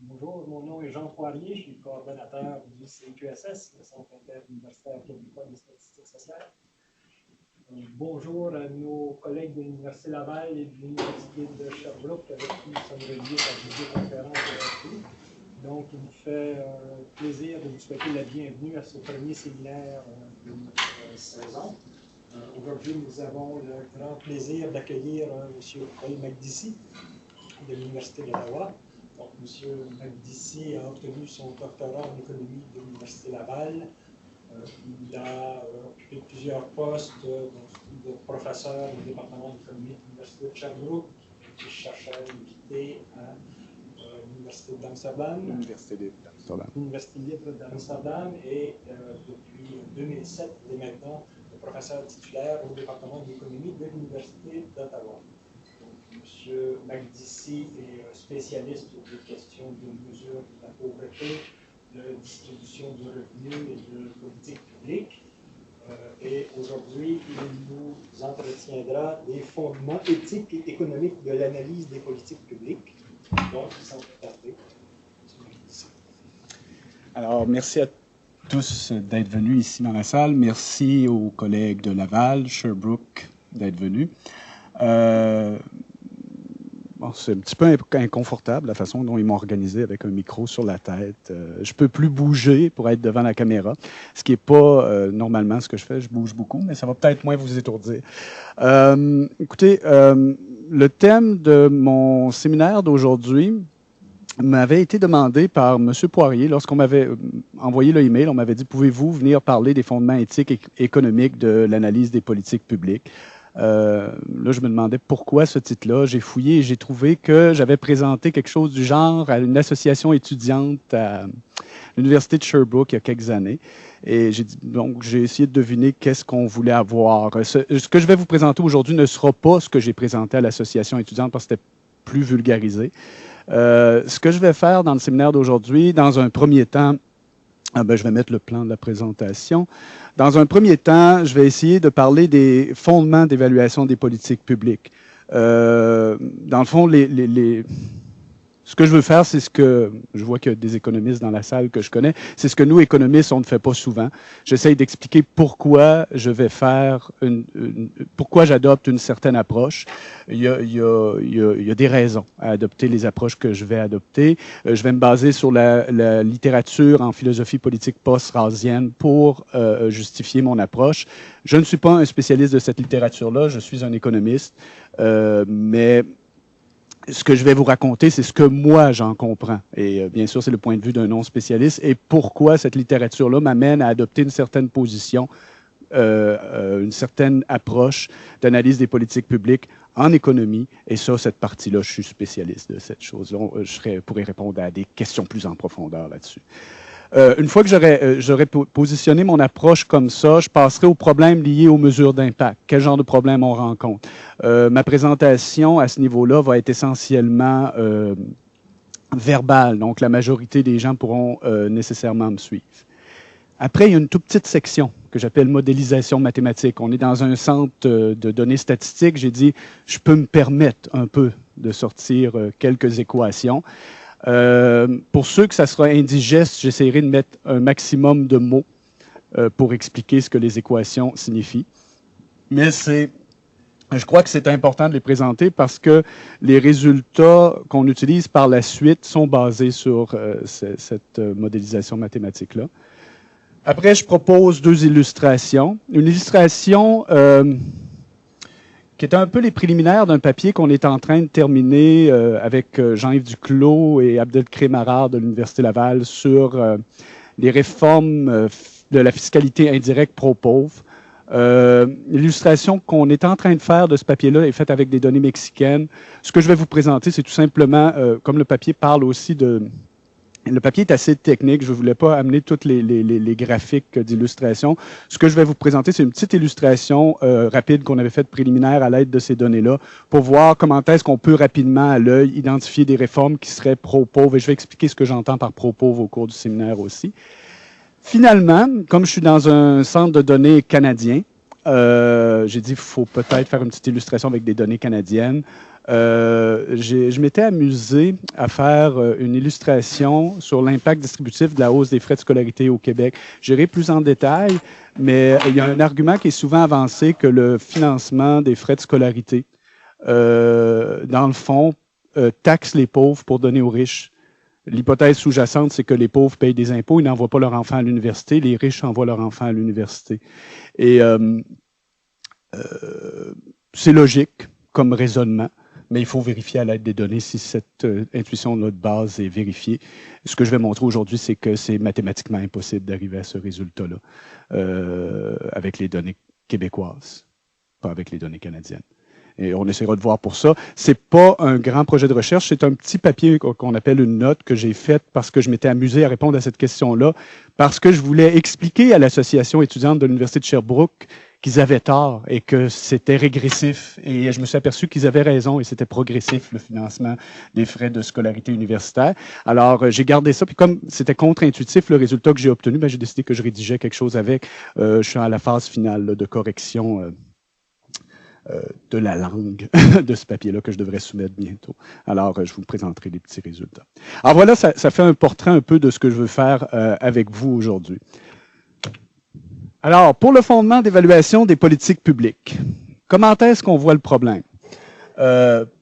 Bonjour, mon nom est Jean Poirier, je suis le coordonnateur du CQSS, le Centre interuniversitaire québécois des statistiques sociales. Bonjour à nos collègues de l'Université Laval et de l'Université de Sherbrooke avec qui nous sommes reliés par visioconférence aujourd'hui. Donc, il me fait plaisir de vous souhaiter la bienvenue à ce premier séminaire de notre saison. Aujourd'hui, nous avons le grand plaisir d'accueillir M. Paul Makdissi de l'Université d'Ottawa. Donc, M. Makdissi a obtenu son doctorat en économie de l'Université Laval. Il a occupé plusieurs postes de professeur au département d'économie de l'Université de Sherbrooke, puis chercheur invité à l'Université d'Amsterdam. L'Université libre d'Amsterdam et depuis 2007, il est maintenant le professeur titulaire au département d'économie de l'Université d'Ottawa. M. Makdissi est spécialiste des questions de mesure de la pauvreté, de distribution de revenus et de politique publique. Et aujourd'hui, il nous entretiendra des fondements éthiques et économiques de l'analyse des politiques publiques. Donc, sans plus tarder, M. Makdissi. Alors, merci à tous d'être venus ici dans la salle. Merci aux collègues de Laval, Sherbrooke d'être venus. Bon, c'est un petit peu inconfortable la façon dont ils m'ont organisé avec un micro sur la tête. Je peux plus bouger pour être devant la caméra, ce qui n'est pas normalement ce que je fais. Je bouge beaucoup, mais ça va peut-être moins vous étourdir. Écoutez, le thème de mon séminaire d'aujourd'hui m'avait été demandé par M. Poirier lorsqu'on m'avait envoyé le email. On m'avait dit, pouvez-vous venir parler des fondements éthiques et économiques de l'analyse des politiques publiques? Là, je me demandais pourquoi ce titre-là. J'ai fouillé et j'ai trouvé que j'avais présenté quelque chose du genre à une association étudiante à l'Université de Sherbrooke il y a quelques années. Et j'ai essayé de deviner qu'est-ce qu'on voulait avoir. Ce que je vais vous présenter aujourd'hui ne sera pas ce que j'ai présenté à l'association étudiante parce que c'était plus vulgarisé. Ce que je vais faire dans le séminaire d'aujourd'hui, dans un premier temps, je vais mettre le plan de la présentation. Dans un premier temps, je vais essayer de parler des fondements d'évaluation des politiques publiques. Dans le fond, ce que je veux faire, c'est ce que, je vois qu'il y a des économistes dans la salle que je connais, c'est ce que nous, économistes, on ne fait pas souvent. J'essaye d'expliquer pourquoi je vais faire pourquoi j'adopte une certaine approche. Il y a des raisons à adopter les approches que je vais adopter. Je vais me baser sur la littérature en philosophie politique post-rasienne pour justifier mon approche. Je ne suis pas un spécialiste de cette littérature-là, je suis un économiste, mais ce que je vais vous raconter, c'est ce que moi, j'en comprends. Et bien sûr, c'est le point de vue d'un non-spécialiste et pourquoi cette littérature-là m'amène à adopter une certaine position, une certaine approche d'analyse des politiques publiques en économie. Et ça, cette partie-là, je suis spécialiste de cette chose-là. Je pourrais répondre à des questions plus en profondeur là-dessus. Une fois que j'aurais positionné mon approche comme ça, je passerai aux problèmes liés aux mesures d'impact. Quel genre de problèmes on rencontre? Ma présentation à ce niveau-là va être essentiellement verbale, donc la majorité des gens pourront nécessairement me suivre. Après, il y a une toute petite section que j'appelle modélisation mathématique. On est dans un centre de données statistiques. J'ai dit, je peux me permettre un peu de sortir quelques équations. Pour ceux que ça sera indigeste, j'essaierai de mettre un maximum de mots pour expliquer ce que les équations signifient. Mais je crois que c'est important de les présenter parce que les résultats qu'on utilise par la suite sont basés sur cette modélisation mathématique-là. Après, je propose deux illustrations. Une illustration qui est un peu les préliminaires d'un papier qu'on est en train de terminer avec Jean-Yves Duclos et Abdelkrim Arar de l'Université Laval sur les réformes de la fiscalité indirecte pro-pauvre. L'illustration qu'on est en train de faire de ce papier-là est faite avec des données mexicaines. Ce que je vais vous présenter, c'est tout simplement, comme le papier parle aussi de... Le papier est assez technique, je ne voulais pas amener tous les graphiques d'illustration. Ce que je vais vous présenter, c'est une petite illustration rapide qu'on avait faite préliminaire à l'aide de ces données-là pour voir comment est-ce qu'on peut rapidement à l'œil identifier des réformes qui seraient pro-pauvres. Et je vais expliquer ce que j'entends par pro-pauvre au cours du séminaire aussi. Finalement, comme je suis dans un centre de données canadien, j'ai dit qu'il faut peut-être faire une petite illustration avec des données canadiennes. Je m'étais amusé à faire une illustration sur l'impact distributif de la hausse des frais de scolarité au Québec. J'irai plus en détail, mais il y a un argument qui est souvent avancé que le financement des frais de scolarité, dans le fond, taxe les pauvres pour donner aux riches. L'hypothèse sous-jacente, c'est que les pauvres payent des impôts, ils n'envoient pas leurs enfants à l'université, les riches envoient leurs enfants à l'université. Et c'est logique comme raisonnement, mais il faut vérifier à l'aide des données si cette intuition-là de base est vérifiée. Ce que je vais montrer aujourd'hui, c'est que c'est mathématiquement impossible d'arriver à ce résultat-là avec les données québécoises, pas avec les données canadiennes. Et on essaiera de voir pour ça. C'est pas un grand projet de recherche, c'est un petit papier qu'on appelle une note que j'ai faite parce que je m'étais amusé à répondre à cette question-là, parce que je voulais expliquer à l'association étudiante de l'Université de Sherbrooke qu'ils avaient tort et que c'était régressif. Et je me suis aperçu qu'ils avaient raison et c'était progressif, le financement des frais de scolarité universitaire. Alors, j'ai gardé ça. Puis comme c'était contre-intuitif, le résultat que j'ai obtenu, j'ai décidé que je rédigeais quelque chose avec. Je suis à la phase finale là, de correction de la langue de ce papier-là que je devrais soumettre bientôt. Alors, je vous présenterai les petits résultats. Alors voilà, ça fait un portrait un peu de ce que je veux faire avec vous aujourd'hui. Alors, pour le fondement d'évaluation des politiques publiques, comment est-ce qu'on voit le problème?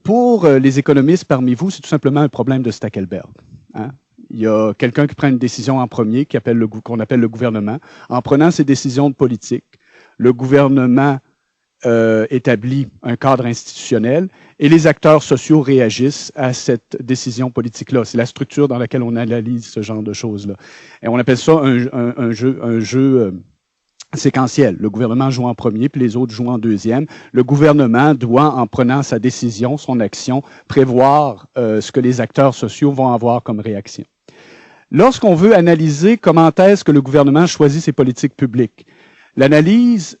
Pour les économistes parmi vous, c'est tout simplement un problème de Stackelberg. Hein? Il y a quelqu'un qui prend une décision en premier, qu'on appelle le gouvernement. En prenant ces décisions de politique, le gouvernement établit un cadre institutionnel et les acteurs sociaux réagissent à cette décision politique-là. C'est la structure dans laquelle on analyse ce genre de choses-là. Et on appelle ça un jeu séquentiel. Le gouvernement joue en premier, puis les autres jouent en deuxième. Le gouvernement doit, en prenant sa décision, son action, prévoir ce que les acteurs sociaux vont avoir comme réaction. Lorsqu'on veut analyser comment est-ce que le gouvernement choisit ses politiques publiques, l'analyse,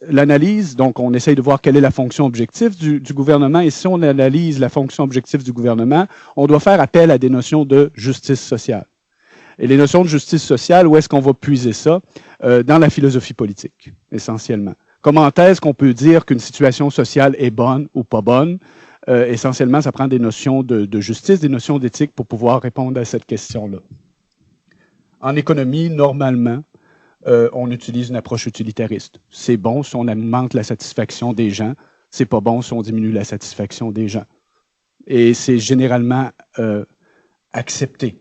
donc on essaye de voir quelle est la fonction objective du gouvernement, et si on analyse la fonction objective du gouvernement, on doit faire appel à des notions de justice sociale. Et les notions de justice sociale, où est-ce qu'on va puiser ça? Dans la philosophie politique, essentiellement. Comment est-ce qu'on peut dire qu'une situation sociale est bonne ou pas bonne? Essentiellement, ça prend des notions de justice, des notions d'éthique pour pouvoir répondre à cette question-là. En économie, normalement, on utilise une approche utilitariste. C'est bon si on augmente la satisfaction des gens, c'est pas bon si on diminue la satisfaction des gens. Et c'est généralement accepté,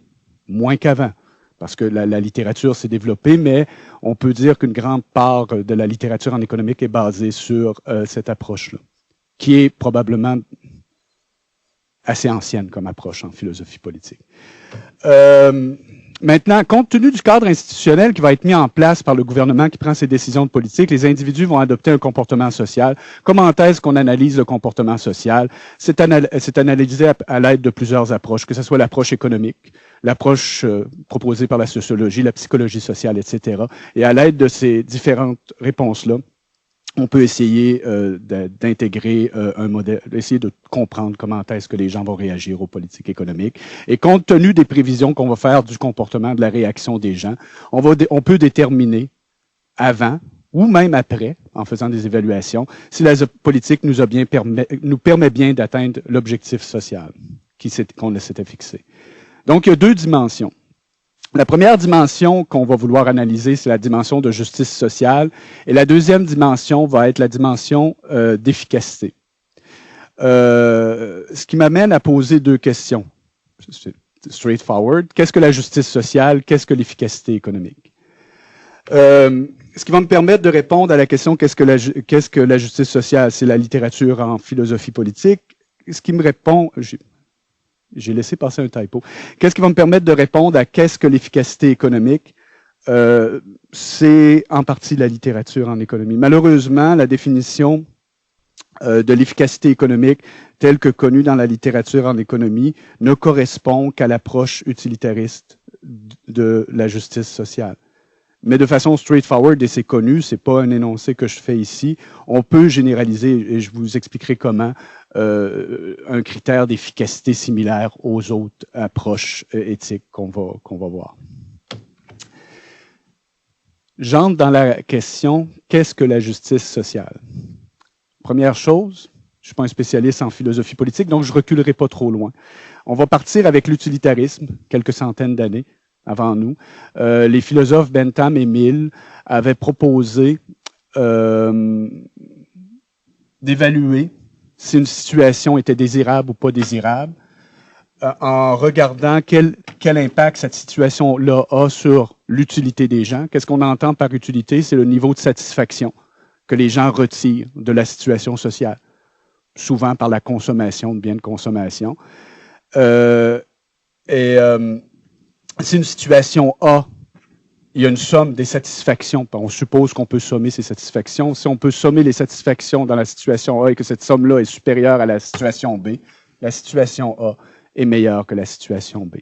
moins qu'avant. Parce que la littérature s'est développée, mais on peut dire qu'une grande part de la littérature en économique est basée sur cette approche-là, qui est probablement assez ancienne comme approche en philosophie politique. Maintenant, compte tenu du cadre institutionnel qui va être mis en place par le gouvernement qui prend ses décisions de politique, les individus vont adopter un comportement social. Comment est-ce qu'on analyse le comportement social? C'est analysé à l'aide de plusieurs approches, que ce soit l'approche économique, l'approche proposée par la sociologie, la psychologie sociale, etc. Et à l'aide de ces différentes réponses-là, on peut essayer d'intégrer un modèle, essayer de comprendre comment est-ce que les gens vont réagir aux politiques économiques. Et compte tenu des prévisions qu'on va faire du comportement, de la réaction des gens, on peut déterminer avant ou même après, en faisant des évaluations, si la politique nous permet bien d'atteindre l'objectif social qu'on s'était fixé. Donc, il y a deux dimensions. La première dimension qu'on va vouloir analyser, c'est la dimension de justice sociale. Et la deuxième dimension va être la dimension d'efficacité. Ce qui m'amène à poser deux questions. C'est straightforward. Qu'est-ce que la justice sociale? Qu'est-ce que l'efficacité économique? Ce qui va me permettre de répondre à la question qu'est-ce que la justice sociale? C'est la littérature en philosophie politique. Ce qui me répond... J'ai laissé passer un typo. Qu'est-ce qui va me permettre de répondre à qu'est-ce que l'efficacité économique? C'est en partie la littérature en économie. Malheureusement, la définition de l'efficacité économique telle que connue dans la littérature en économie ne correspond qu'à l'approche utilitariste de la justice sociale. Mais de façon straightforward, et c'est connu, c'est pas un énoncé que je fais ici, on peut généraliser, et je vous expliquerai comment, un critère d'efficacité similaire aux autres approches éthiques qu'on va voir. J'entre dans la question, qu'est-ce que la justice sociale? Première chose, je ne suis pas un spécialiste en philosophie politique, donc je ne reculerai pas trop loin. On va partir avec l'utilitarisme, quelques centaines d'années avant nous. Les philosophes Bentham et Mill avaient proposé d'évaluer si une situation était désirable ou pas désirable, en regardant quel impact cette situation-là a sur l'utilité des gens. Qu'est-ce qu'on entend par utilité? C'est le niveau de satisfaction que les gens retirent de la situation sociale, souvent par la consommation de biens de consommation. Si une situation A, il y a une somme des satisfactions, on suppose qu'on peut sommer ces satisfactions. Si on peut sommer les satisfactions dans la situation A et que cette somme-là est supérieure à la situation B, la situation A est meilleure que la situation B.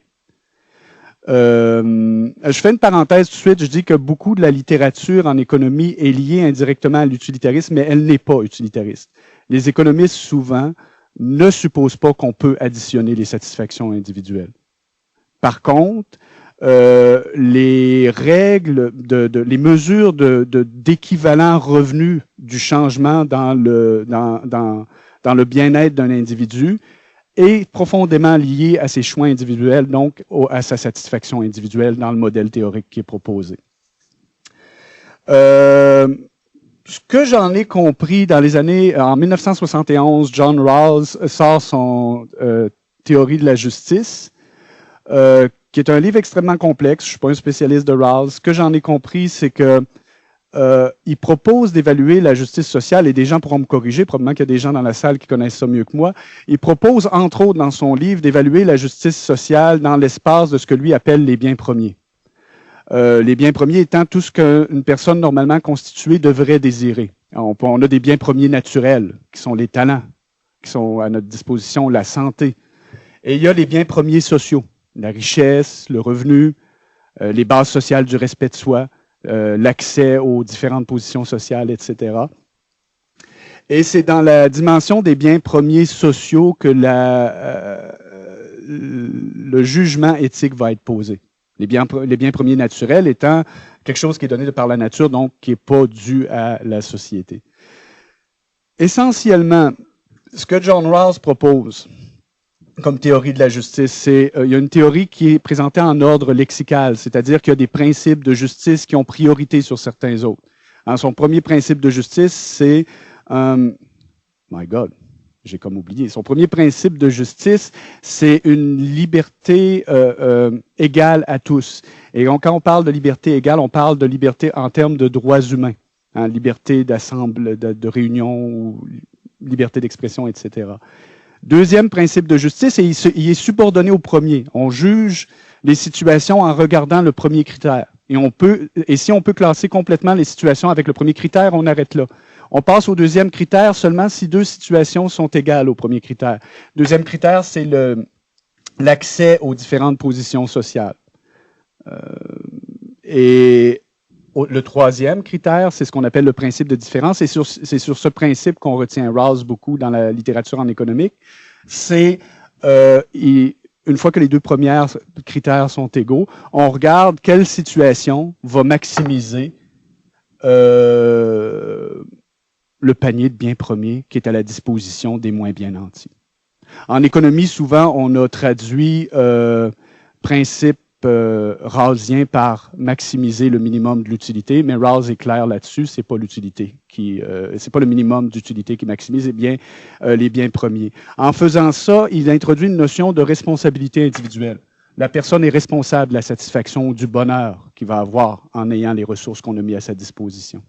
Je fais une parenthèse tout de suite, je dis que beaucoup de la littérature en économie est liée indirectement à l'utilitarisme, mais elle n'est pas utilitariste. Les économistes, souvent, ne supposent pas qu'on peut additionner les satisfactions individuelles. Par contre, les règles, les mesures d'équivalent revenu du changement dans le bien-être d'un individu est profondément lié à ses choix individuels, donc à sa satisfaction individuelle dans le modèle théorique qui est proposé. Ce que j'en ai compris dans les années, en 1971, John Rawls sort son Théorie de la justice, qui est un livre extrêmement complexe. Je suis pas un spécialiste de Rawls. Ce que j'en ai compris, c'est que il propose d'évaluer la justice sociale, et des gens pourront me corriger, probablement qu'il y a des gens dans la salle qui connaissent ça mieux que moi. Il propose, entre autres, dans son livre, d'évaluer la justice sociale dans l'espace de ce que lui appelle les biens premiers. Les biens premiers étant tout ce qu'une personne normalement constituée devrait désirer. On a des biens premiers naturels, qui sont les talents, qui sont à notre disposition, la santé. Et il y a les biens premiers sociaux, la richesse, le revenu, les bases sociales du respect de soi, l'accès aux différentes positions sociales, etc. Et c'est dans la dimension des biens premiers sociaux que le jugement éthique va être posé. Les biens premiers naturels étant quelque chose qui est donné par la nature, donc qui n'est pas dû à la société. Essentiellement, ce que John Rawls propose comme théorie de la justice, c'est il y a une théorie qui est présentée en ordre lexical, c'est-à-dire qu'il y a des principes de justice qui ont priorité sur certains autres. Alors, son premier principe de justice, c'est my God, j'ai comme oublié. Son premier principe de justice, c'est une liberté égale à tous. Et donc, quand on parle de liberté égale, on parle de liberté en termes de droits humains, hein, liberté de réunion, ou liberté d'expression, etc. Deuxième principe de justice, et il est subordonné au premier. On juge les situations en regardant le premier critère. Et si on peut classer complètement les situations avec le premier critère, on arrête là. On passe au deuxième critère seulement si deux situations sont égales au premier critère. Deuxième critère, c'est l'accès aux différentes positions sociales. Et le troisième critère, c'est ce qu'on appelle le principe de différence. Et c'est sur ce principe qu'on retient Rawls beaucoup dans la littérature en économique. C'est une fois que les deux premiers critères sont égaux, on regarde quelle situation va maximiser le panier de biens premiers qui est à la disposition des moins bien nantis. En économie, souvent, on a traduit principe rawlsien par maximiser le minimum de l'utilité, mais Rawls est clair là-dessus, c'est pas l'utilité c'est pas le minimum d'utilité qui maximise, c'est bien les biens premiers. En faisant ça, il introduit une notion de responsabilité individuelle. La personne est responsable de la satisfaction ou du bonheur qu'il va avoir en ayant les ressources qu'on a mis à sa disposition.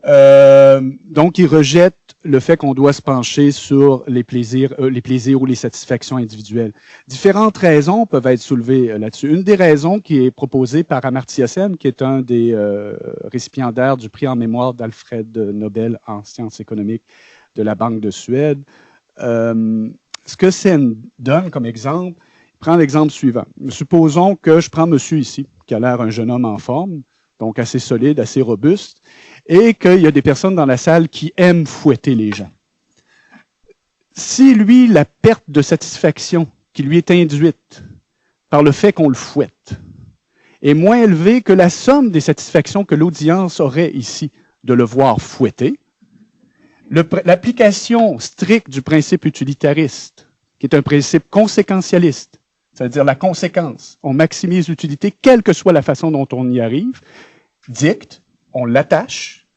Donc, il rejette le fait qu'on doit se pencher sur les plaisirs ou les satisfactions individuelles. Différentes raisons peuvent être soulevées là-dessus. Une des raisons qui est proposée par Amartya Sen, qui est un des récipiendaires du prix en mémoire d'Alfred Nobel en sciences économiques de la Banque de Suède, ce que Sen donne comme exemple, il prend l'exemple suivant. Supposons que je prends monsieur ici, qui a l'air un jeune homme en forme, donc assez solide, assez robuste, et qu'il y a des personnes dans la salle qui aiment fouetter les gens. Si lui, la perte de satisfaction qui lui est induite par le fait qu'on le fouette est moins élevée que la somme des satisfactions que l'audience aurait ici de le voir fouetter, L'application stricte du principe utilitariste, qui est un principe conséquentialiste, c'est-à-dire la conséquence, on maximise l'utilité, quelle que soit la façon dont on y arrive, dicte, on l'attache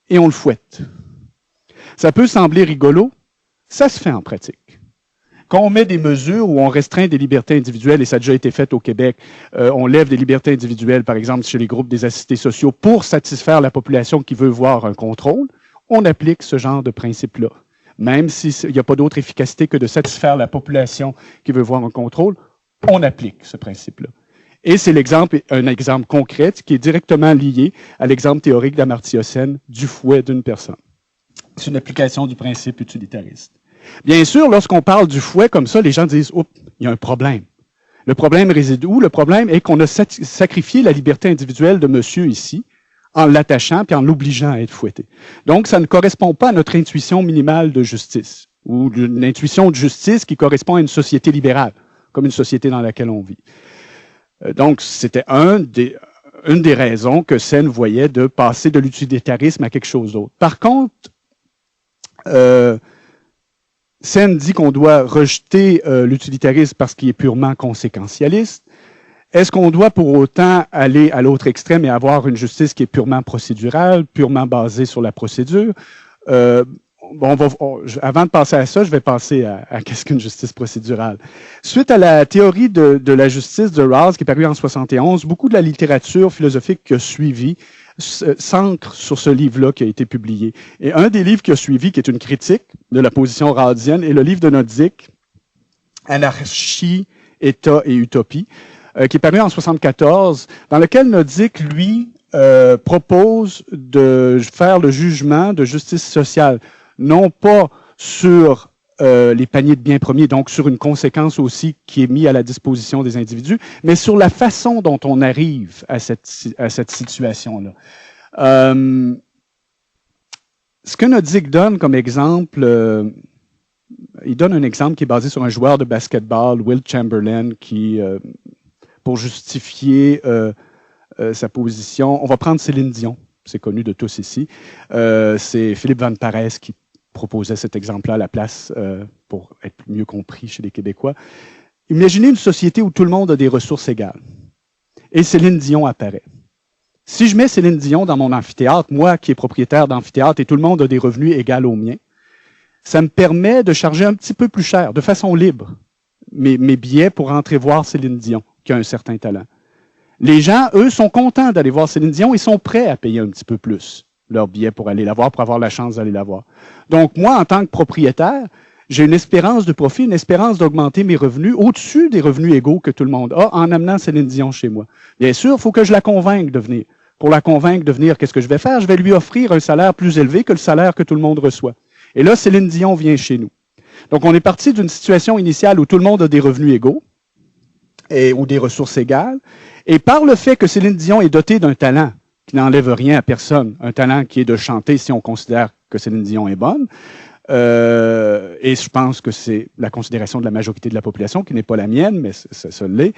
et on le fouette. Ça peut sembler rigolo, ça se fait en pratique. Quand on met des mesures où on restreint des libertés individuelles, et ça a déjà été fait au Québec, on lève des libertés individuelles, par exemple chez les groupes des assistés sociaux, pour satisfaire la population qui veut voir un contrôle, on applique ce genre de principe-là. Même s'il n'y a pas d'autre efficacité que de satisfaire la population qui veut voir un contrôle, on applique ce principe-là. Et c'est un exemple concret qui est directement lié à l'exemple théorique d'Amartya Sen du fouet d'une personne. C'est une application du principe utilitariste. Bien sûr, lorsqu'on parle du fouet comme ça, les gens disent « Oups, il y a un problème ». Le problème réside où? Le problème est qu'on a sacrifié la liberté individuelle de monsieur ici en l'attachant puis en l'obligeant à être fouetté. Donc, ça ne correspond pas à notre intuition minimale de justice ou une intuition de justice qui correspond à une société libérale, comme une société dans laquelle on vit. Donc, c'était une des raisons que Sen voyait de passer de l'utilitarisme à quelque chose d'autre. Par contre, Sen dit qu'on doit rejeter l'utilitarisme parce qu'il est purement conséquentialiste. Est-ce qu'on doit pour autant aller à l'autre extrême et avoir une justice qui est purement procédurale, purement basée sur la procédure? Avant de passer à ça, je vais passer à qu'est-ce qu'une justice procédurale. Suite à la théorie de la justice de Rawls, qui est parue en 71, beaucoup de la littérature philosophique qui a suivi s'ancre sur ce livre-là qui a été publié. Et un des livres qui a suivi, qui est une critique de la position rawlsienne, est le livre de Nozick, Anarchie, État et Utopie, qui est paru en 74, dans lequel Nozick, lui, propose de faire le jugement de justice sociale, non pas sur les paniers de biens premiers, donc sur une conséquence aussi qui est mise à la disposition des individus, mais sur la façon dont on arrive à cette situation-là. Ce que Nozick donne comme exemple, il donne un exemple qui est basé sur un joueur de basketball, Will Chamberlain, qui, pour justifier sa position, on va prendre Céline Dion, c'est connu de tous ici, c'est Philippe Van Paresse qui proposait cet exemple-là à la place pour être mieux compris chez les Québécois. Imaginez une société où tout le monde a des ressources égales. Et Céline Dion apparaît. Si je mets Céline Dion dans mon amphithéâtre, moi qui est propriétaire d'amphithéâtre et tout le monde a des revenus égaux aux miens, ça me permet de charger un petit peu plus cher, de façon libre, mes billets pour entrer voir Céline Dion, qui a un certain talent. Les gens, eux, sont contents d'aller voir Céline Dion et sont prêts à payer un petit peu plus leur billet pour aller la voir, pour avoir la chance d'aller la voir. Donc, moi, en tant que propriétaire, j'ai une espérance de profit, une espérance d'augmenter mes revenus au-dessus des revenus égaux que tout le monde a en amenant Céline Dion chez moi. Bien sûr, il faut que je la convainque de venir. Pour la convaincre de venir, qu'est-ce que je vais faire? Je vais lui offrir un salaire plus élevé que le salaire que tout le monde reçoit. Et là, Céline Dion vient chez nous. Donc, on est parti d'une situation initiale où tout le monde a des revenus égaux ou des ressources égales. Et par le fait que Céline Dion est dotée d'un talent qui n'enlève rien à personne, un talent qui est de chanter si on considère que Céline Dion est bonne, et je pense que c'est la considération de la majorité de la population, qui n'est pas la mienne, mais ça l'est.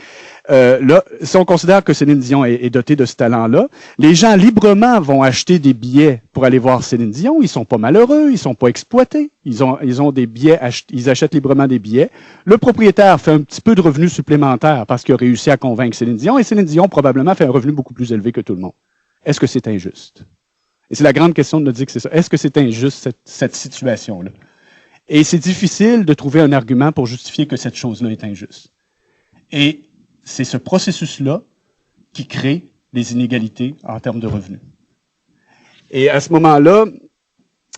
Là, si on considère que Céline Dion est dotée de ce talent-là, les gens librement vont acheter des billets pour aller voir Céline Dion. Ils sont pas malheureux, ils sont pas exploités. Ils ont des billets, ils achètent librement des billets. Le propriétaire fait un petit peu de revenus supplémentaires parce qu'il a réussi à convaincre Céline Dion, et Céline Dion probablement fait un revenu beaucoup plus élevé que tout le monde. Est-ce que c'est injuste? Et c'est la grande question de nous dire que c'est ça. Est-ce que c'est injuste, cette situation-là? Et c'est difficile de trouver un argument pour justifier que cette chose-là est injuste. Et c'est ce processus-là qui crée les inégalités en termes de revenus. Et à ce moment-là,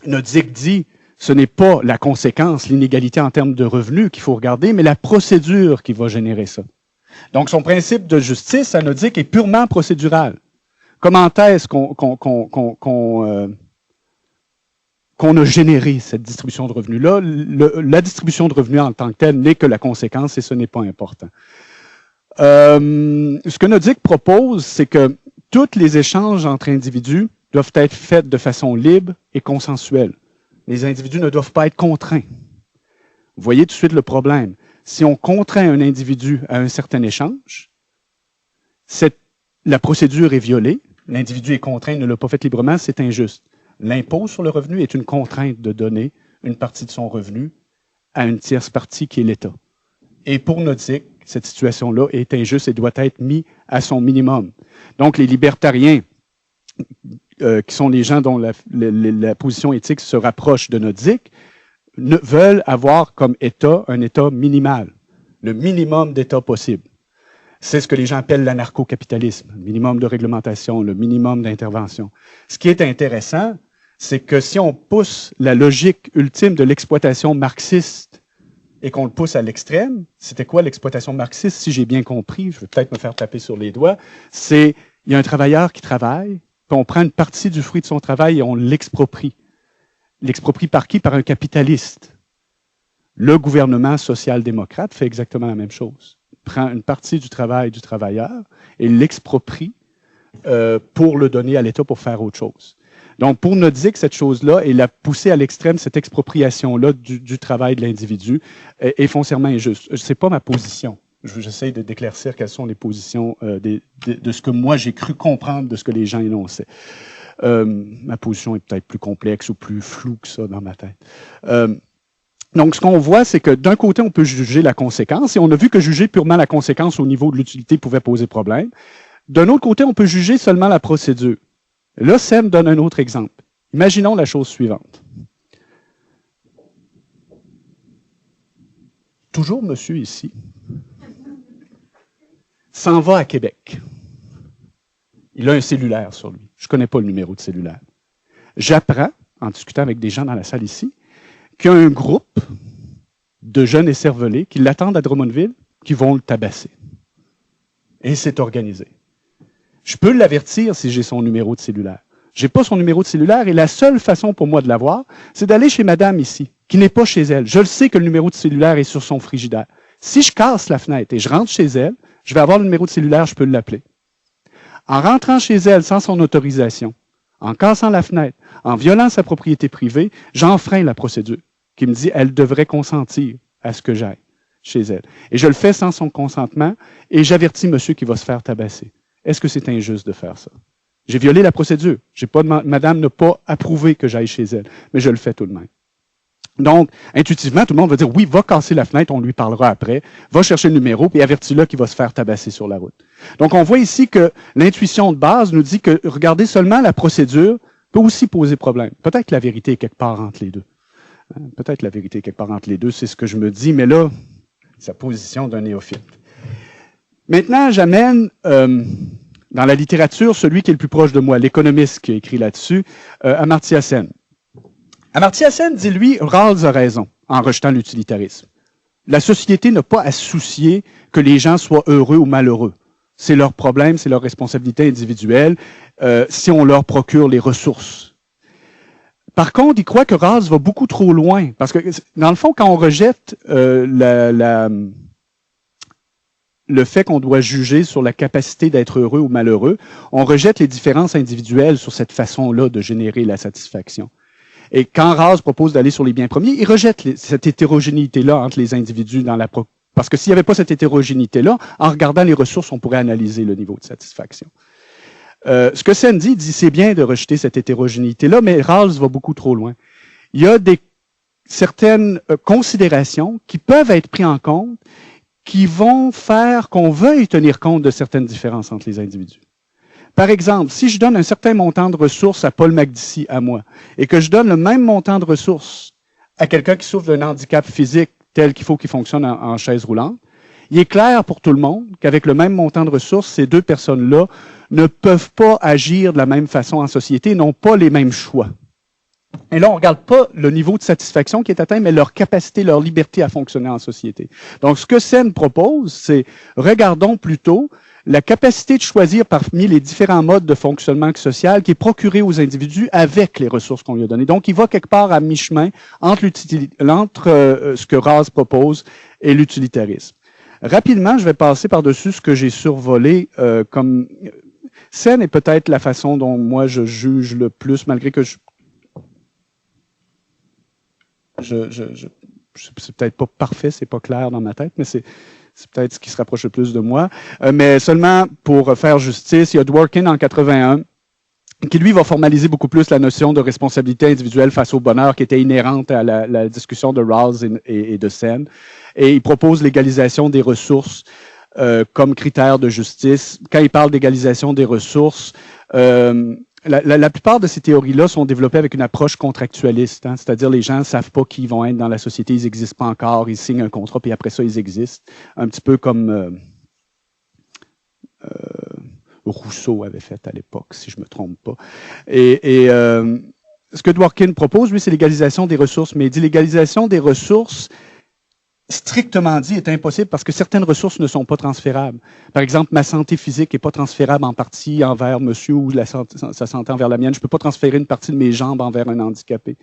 Nozick dit, ce n'est pas la conséquence, l'inégalité en termes de revenus qu'il faut regarder, mais la procédure qui va générer ça. Donc, son principe de justice, à Nozick, est purement procédural. Comment est-ce qu'on a généré cette distribution de revenus-là? La distribution de revenus en tant que telle n'est que la conséquence et ce n'est pas important. Ce que Nozick propose, c'est que tous les échanges entre individus doivent être faits de façon libre et consensuelle. Les individus ne doivent pas être contraints. Vous voyez tout de suite le problème. Si on contraint un individu à un certain échange, la procédure est violée, l'individu est contraint, il ne l'a pas fait librement, c'est injuste. L'impôt sur le revenu est une contrainte de donner une partie de son revenu à une tierce partie qui est l'État. Et pour Nordic, cette situation-là est injuste et doit être mise à son minimum. Donc, les libertariens, qui sont les gens dont la position éthique se rapproche de Nordic, veulent avoir comme État un État minimal, le minimum d'État possible. C'est ce que les gens appellent l'anarcho-capitalisme, le minimum de réglementation, le minimum d'intervention. Ce qui est intéressant, c'est que si on pousse la logique ultime de l'exploitation marxiste et qu'on le pousse à l'extrême, c'était quoi l'exploitation marxiste, si j'ai bien compris, je vais peut-être me faire taper sur les doigts, c'est, il y a un travailleur qui travaille, puis on prend une partie du fruit de son travail et on l'exproprie. L'exproprie par qui? Par un capitaliste. Le gouvernement social-démocrate fait exactement la même chose. Il prend une partie du travail du travailleur et l'exproprie pour le donner à l'État pour faire autre chose. Donc, pour Nordic, cette chose-là, et la pousser à l'extrême, cette expropriation-là du travail de l'individu, est foncièrement injuste. C'est pas ma position. J'essaie d'éclaircir quelles sont les positions de ce que moi j'ai cru comprendre de ce que les gens énonçaient. Ma position est peut-être plus complexe ou plus floue que ça dans ma tête. Donc, ce qu'on voit, c'est que d'un côté, on peut juger la conséquence, et on a vu que juger purement la conséquence au niveau de l'utilité pouvait poser problème. D'un autre côté, on peut juger seulement la procédure. Là, Sen donne un autre exemple. Imaginons la chose suivante. Toujours monsieur ici s'en va à Québec. Il a un cellulaire sur lui. Je ne connais pas le numéro de cellulaire. J'apprends, en discutant avec des gens dans la salle ici, qu'il y a un groupe de jeunes écervelés qui l'attendent à Drummondville, qui vont le tabasser. Et c'est organisé. Je peux l'avertir si j'ai son numéro de cellulaire. J'ai pas son numéro de cellulaire et la seule façon pour moi de l'avoir, c'est d'aller chez madame ici, qui n'est pas chez elle. Je le sais que le numéro de cellulaire est sur son frigidaire. Si je casse la fenêtre et je rentre chez elle, je vais avoir le numéro de cellulaire, je peux l'appeler. En rentrant chez elle sans son autorisation, en cassant la fenêtre, en violant sa propriété privée, j'enfreins la procédure qui me dit elle devrait consentir à ce que j'aille chez elle. Et je le fais sans son consentement et j'avertis monsieur qui va se faire tabasser. Est-ce que c'est injuste de faire ça? J'ai violé la procédure. Madame n'a pas approuvé que j'aille chez elle, mais je le fais tout de même. Donc, intuitivement, tout le monde va dire, oui, va casser la fenêtre, on lui parlera après, va chercher le numéro, puis avertis-le qu'il va se faire tabasser sur la route. Donc, on voit ici que l'intuition de base nous dit que regarder seulement la procédure peut aussi poser problème. Peut-être que la vérité est quelque part entre les deux. Peut-être que la vérité est quelque part entre les deux, c'est ce que je me dis, mais là, c'est la position d'un néophyte. Maintenant, j'amène dans la littérature celui qui est le plus proche de moi, l'économiste qui a écrit là-dessus, Amartya Sen. Amartya Sen dit, lui, Rawls a raison en rejetant l'utilitarisme. La société n'a pas à se soucier que les gens soient heureux ou malheureux. C'est leur problème, c'est leur responsabilité individuelle, si on leur procure les ressources. Par contre, il croit que Rawls va beaucoup trop loin, parce que, dans le fond, quand on rejette le fait qu'on doit juger sur la capacité d'être heureux ou malheureux, on rejette les différences individuelles sur cette façon-là de générer la satisfaction. Et quand Rawls propose d'aller sur les biens premiers, il rejette cette hétérogénéité-là entre les individus parce que s'il n'y avait pas cette hétérogénéité-là, en regardant les ressources, on pourrait analyser le niveau de satisfaction. Ce que Sen dit, c'est bien de rejeter cette hétérogénéité-là, mais Rawls va beaucoup trop loin. Il y a certaines considérations qui peuvent être prises en compte, qui vont faire qu'on veuille tenir compte de certaines différences entre les individus. Par exemple, si je donne un certain montant de ressources à Paul Makdissi, à moi, et que je donne le même montant de ressources à quelqu'un qui souffre d'un handicap physique tel qu'il faut qu'il fonctionne en chaise roulante, il est clair pour tout le monde qu'avec le même montant de ressources, ces deux personnes-là ne peuvent pas agir de la même façon en société, n'ont pas les mêmes choix. Et là, on ne regarde pas le niveau de satisfaction qui est atteint, mais leur capacité, leur liberté à fonctionner en société. Donc, ce que Sen propose, c'est regardons plutôt la capacité de choisir parmi les différents modes de fonctionnement social qui est procuré aux individus avec les ressources qu'on lui a données. Donc, il va quelque part à mi-chemin entre ce que Rawls propose et l'utilitarisme. Rapidement, je vais passer par-dessus ce que j'ai survolé comme... Sen est peut-être la façon dont moi je juge le plus, malgré que c'est peut-être pas parfait, c'est pas clair dans ma tête, mais c'est peut-être ce qui se rapproche le plus de moi. Mais seulement pour faire justice, il y a Dworkin en 81 qui lui va formaliser beaucoup plus la notion de responsabilité individuelle face au bonheur qui était inhérente à la discussion de Rawls et de Sen. Et il propose l'égalisation des ressources comme critère de justice. Quand il parle d'égalisation des ressources, la plupart de ces théories-là sont développées avec une approche contractualiste, hein, c'est-à-dire les gens ne savent pas qui ils vont être dans la société, ils n'existent pas encore, ils signent un contrat, puis après ça, ils existent. Un petit peu comme Rousseau avait fait à l'époque, si je ne me trompe pas. Et ce que Dworkin propose, lui, c'est l'égalisation des ressources, mais il dit l'égalisation des ressources, strictement dit, est impossible parce que certaines ressources ne sont pas transférables. Par exemple, ma santé physique n'est pas transférable en partie envers monsieur ou sa santé envers la mienne. Je ne peux pas transférer une partie de mes jambes envers un handicapé.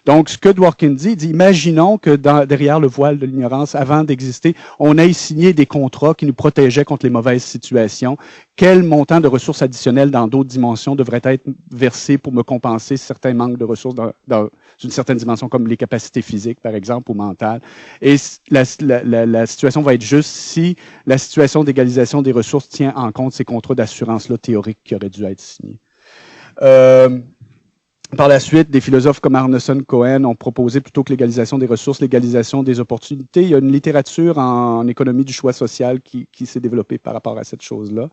Donc, ce que Dworkin dit, imaginons que derrière le voile de l'ignorance, avant d'exister, on ait signé des contrats qui nous protégeaient contre les mauvaises situations. Quel montant de ressources additionnelles dans d'autres dimensions devrait être versé pour me compenser certains manques de ressources dans une certaine dimension, comme les capacités physiques, par exemple, ou mentales. Et la situation va être juste si la situation d'égalisation des ressources tient en compte ces contrats d'assurance-là théoriques qui auraient dû être signés. Par la suite, des philosophes comme Arneson Cohen ont proposé plutôt que l'égalisation des ressources, l'égalisation des opportunités. Il y a une littérature en économie du choix social qui s'est développée par rapport à cette chose-là.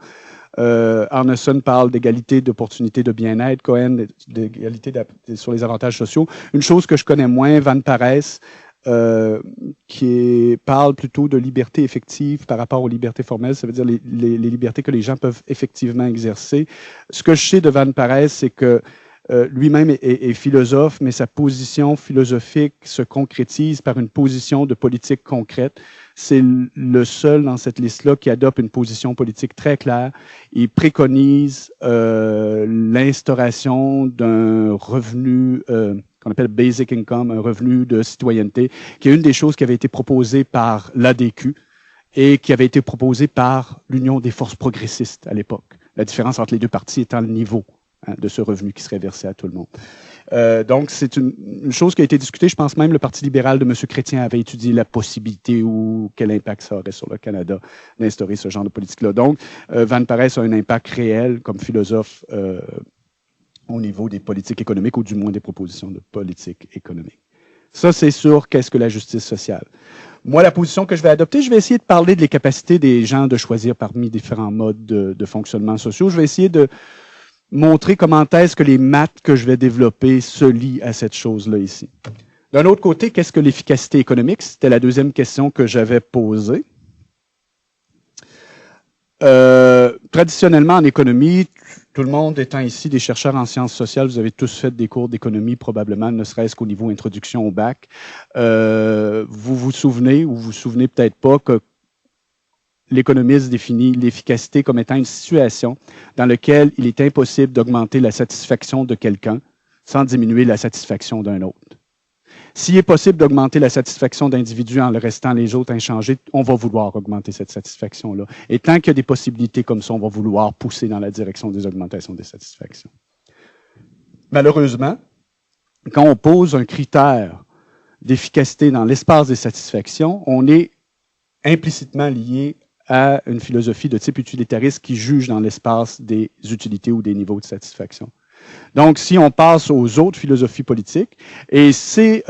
Arneson parle d'égalité d'opportunités de bien-être, Cohen d'égalité sur les avantages sociaux. Une chose que je connais moins, Van Parijs, parle plutôt de liberté effective par rapport aux libertés formelles, ça veut dire les libertés que les gens peuvent effectivement exercer. Ce que je sais de Van Parijs, c'est que lui-même est philosophe, mais sa position philosophique se concrétise par une position de politique concrète. C'est le seul dans cette liste-là qui adopte une position politique très claire. Il préconise l'instauration d'un revenu qu'on appelle basic income, un revenu de citoyenneté, qui est une des choses qui avait été proposée par l'ADQ et qui avait été proposée par l'Union des forces progressistes à l'époque. La différence entre les deux partis étant le niveau de ce revenu qui serait versé à tout le monde. Donc, c'est une chose qui a été discutée. Je pense même le Parti libéral de M. Chrétien avait étudié la possibilité ou quel impact ça aurait sur le Canada d'instaurer ce genre de politique-là. Donc, Van Parijs a un impact réel comme philosophe au niveau des politiques économiques ou du moins des propositions de politique économique. Ça, c'est sur qu'est-ce que la justice sociale. Moi, la position que je vais adopter, je vais essayer de parler de les capacités des gens de choisir parmi différents modes de fonctionnement sociaux. Je vais essayer de montrer comment est-ce que les maths que je vais développer se lient à cette chose-là ici. D'un autre côté, qu'est-ce que l'efficacité économique? C'était la deuxième question que j'avais posée. Traditionnellement, en économie, tout le monde étant ici des chercheurs en sciences sociales, vous avez tous fait des cours d'économie probablement, ne serait-ce qu'au niveau introduction au bac. Vous vous souvenez, ou vous vous souvenez peut-être pas, que l'économiste définit l'efficacité comme étant une situation dans laquelle il est impossible d'augmenter la satisfaction de quelqu'un sans diminuer la satisfaction d'un autre. S'il est possible d'augmenter la satisfaction d'individus en le restant les autres inchangés, on va vouloir augmenter cette satisfaction-là. Et tant qu'il y a des possibilités comme ça, on va vouloir pousser dans la direction des augmentations des satisfactions. Malheureusement, quand on pose un critère d'efficacité dans l'espace des satisfactions, on est implicitement lié à une philosophie de type utilitariste qui juge dans l'espace des utilités ou des niveaux de satisfaction. Donc, si on passe aux autres philosophies politiques, et c'est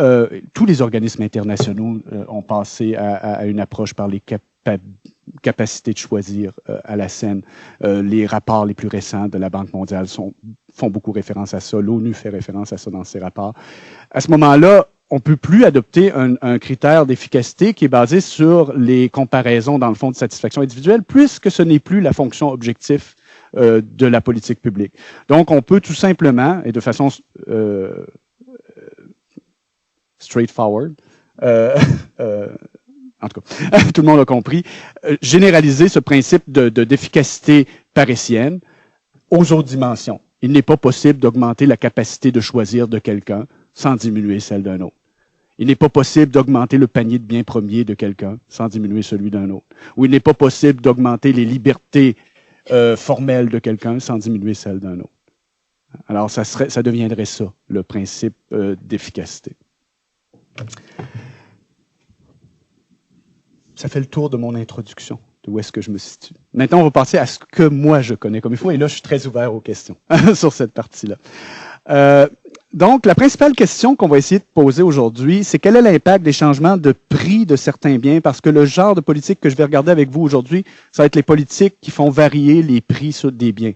tous les organismes internationaux ont passé à une approche par les capacités de choisir à la scène. Les rapports les plus récents de la Banque mondiale font beaucoup référence à ça. L'ONU fait référence à ça dans ses rapports. À ce moment-là, on ne peut plus adopter un critère d'efficacité qui est basé sur les comparaisons, dans le fond, de satisfaction individuelle, puisque ce n'est plus la fonction objective de la politique publique. Donc, on peut tout simplement, et de façon straightforward, en tout cas, tout le monde a compris, généraliser ce principe d'efficacité parisienne aux autres dimensions. Il n'est pas possible d'augmenter la capacité de choisir de quelqu'un sans diminuer celle d'un autre. Il n'est pas possible d'augmenter le panier de biens premiers de quelqu'un sans diminuer celui d'un autre. Ou il n'est pas possible d'augmenter les libertés formelles de quelqu'un sans diminuer celles d'un autre. Alors, ça deviendrait ça, le principe d'efficacité. Ça fait le tour de mon introduction. où est-ce que je me situe. Maintenant, on va passer à ce que moi je connais comme il faut, et là, je suis très ouvert aux questions sur cette partie-là. Donc, la principale question qu'on va essayer de poser aujourd'hui, c'est quel est l'impact des changements de prix de certains biens, parce que le genre de politique que je vais regarder avec vous aujourd'hui, ça va être les politiques qui font varier les prix des biens.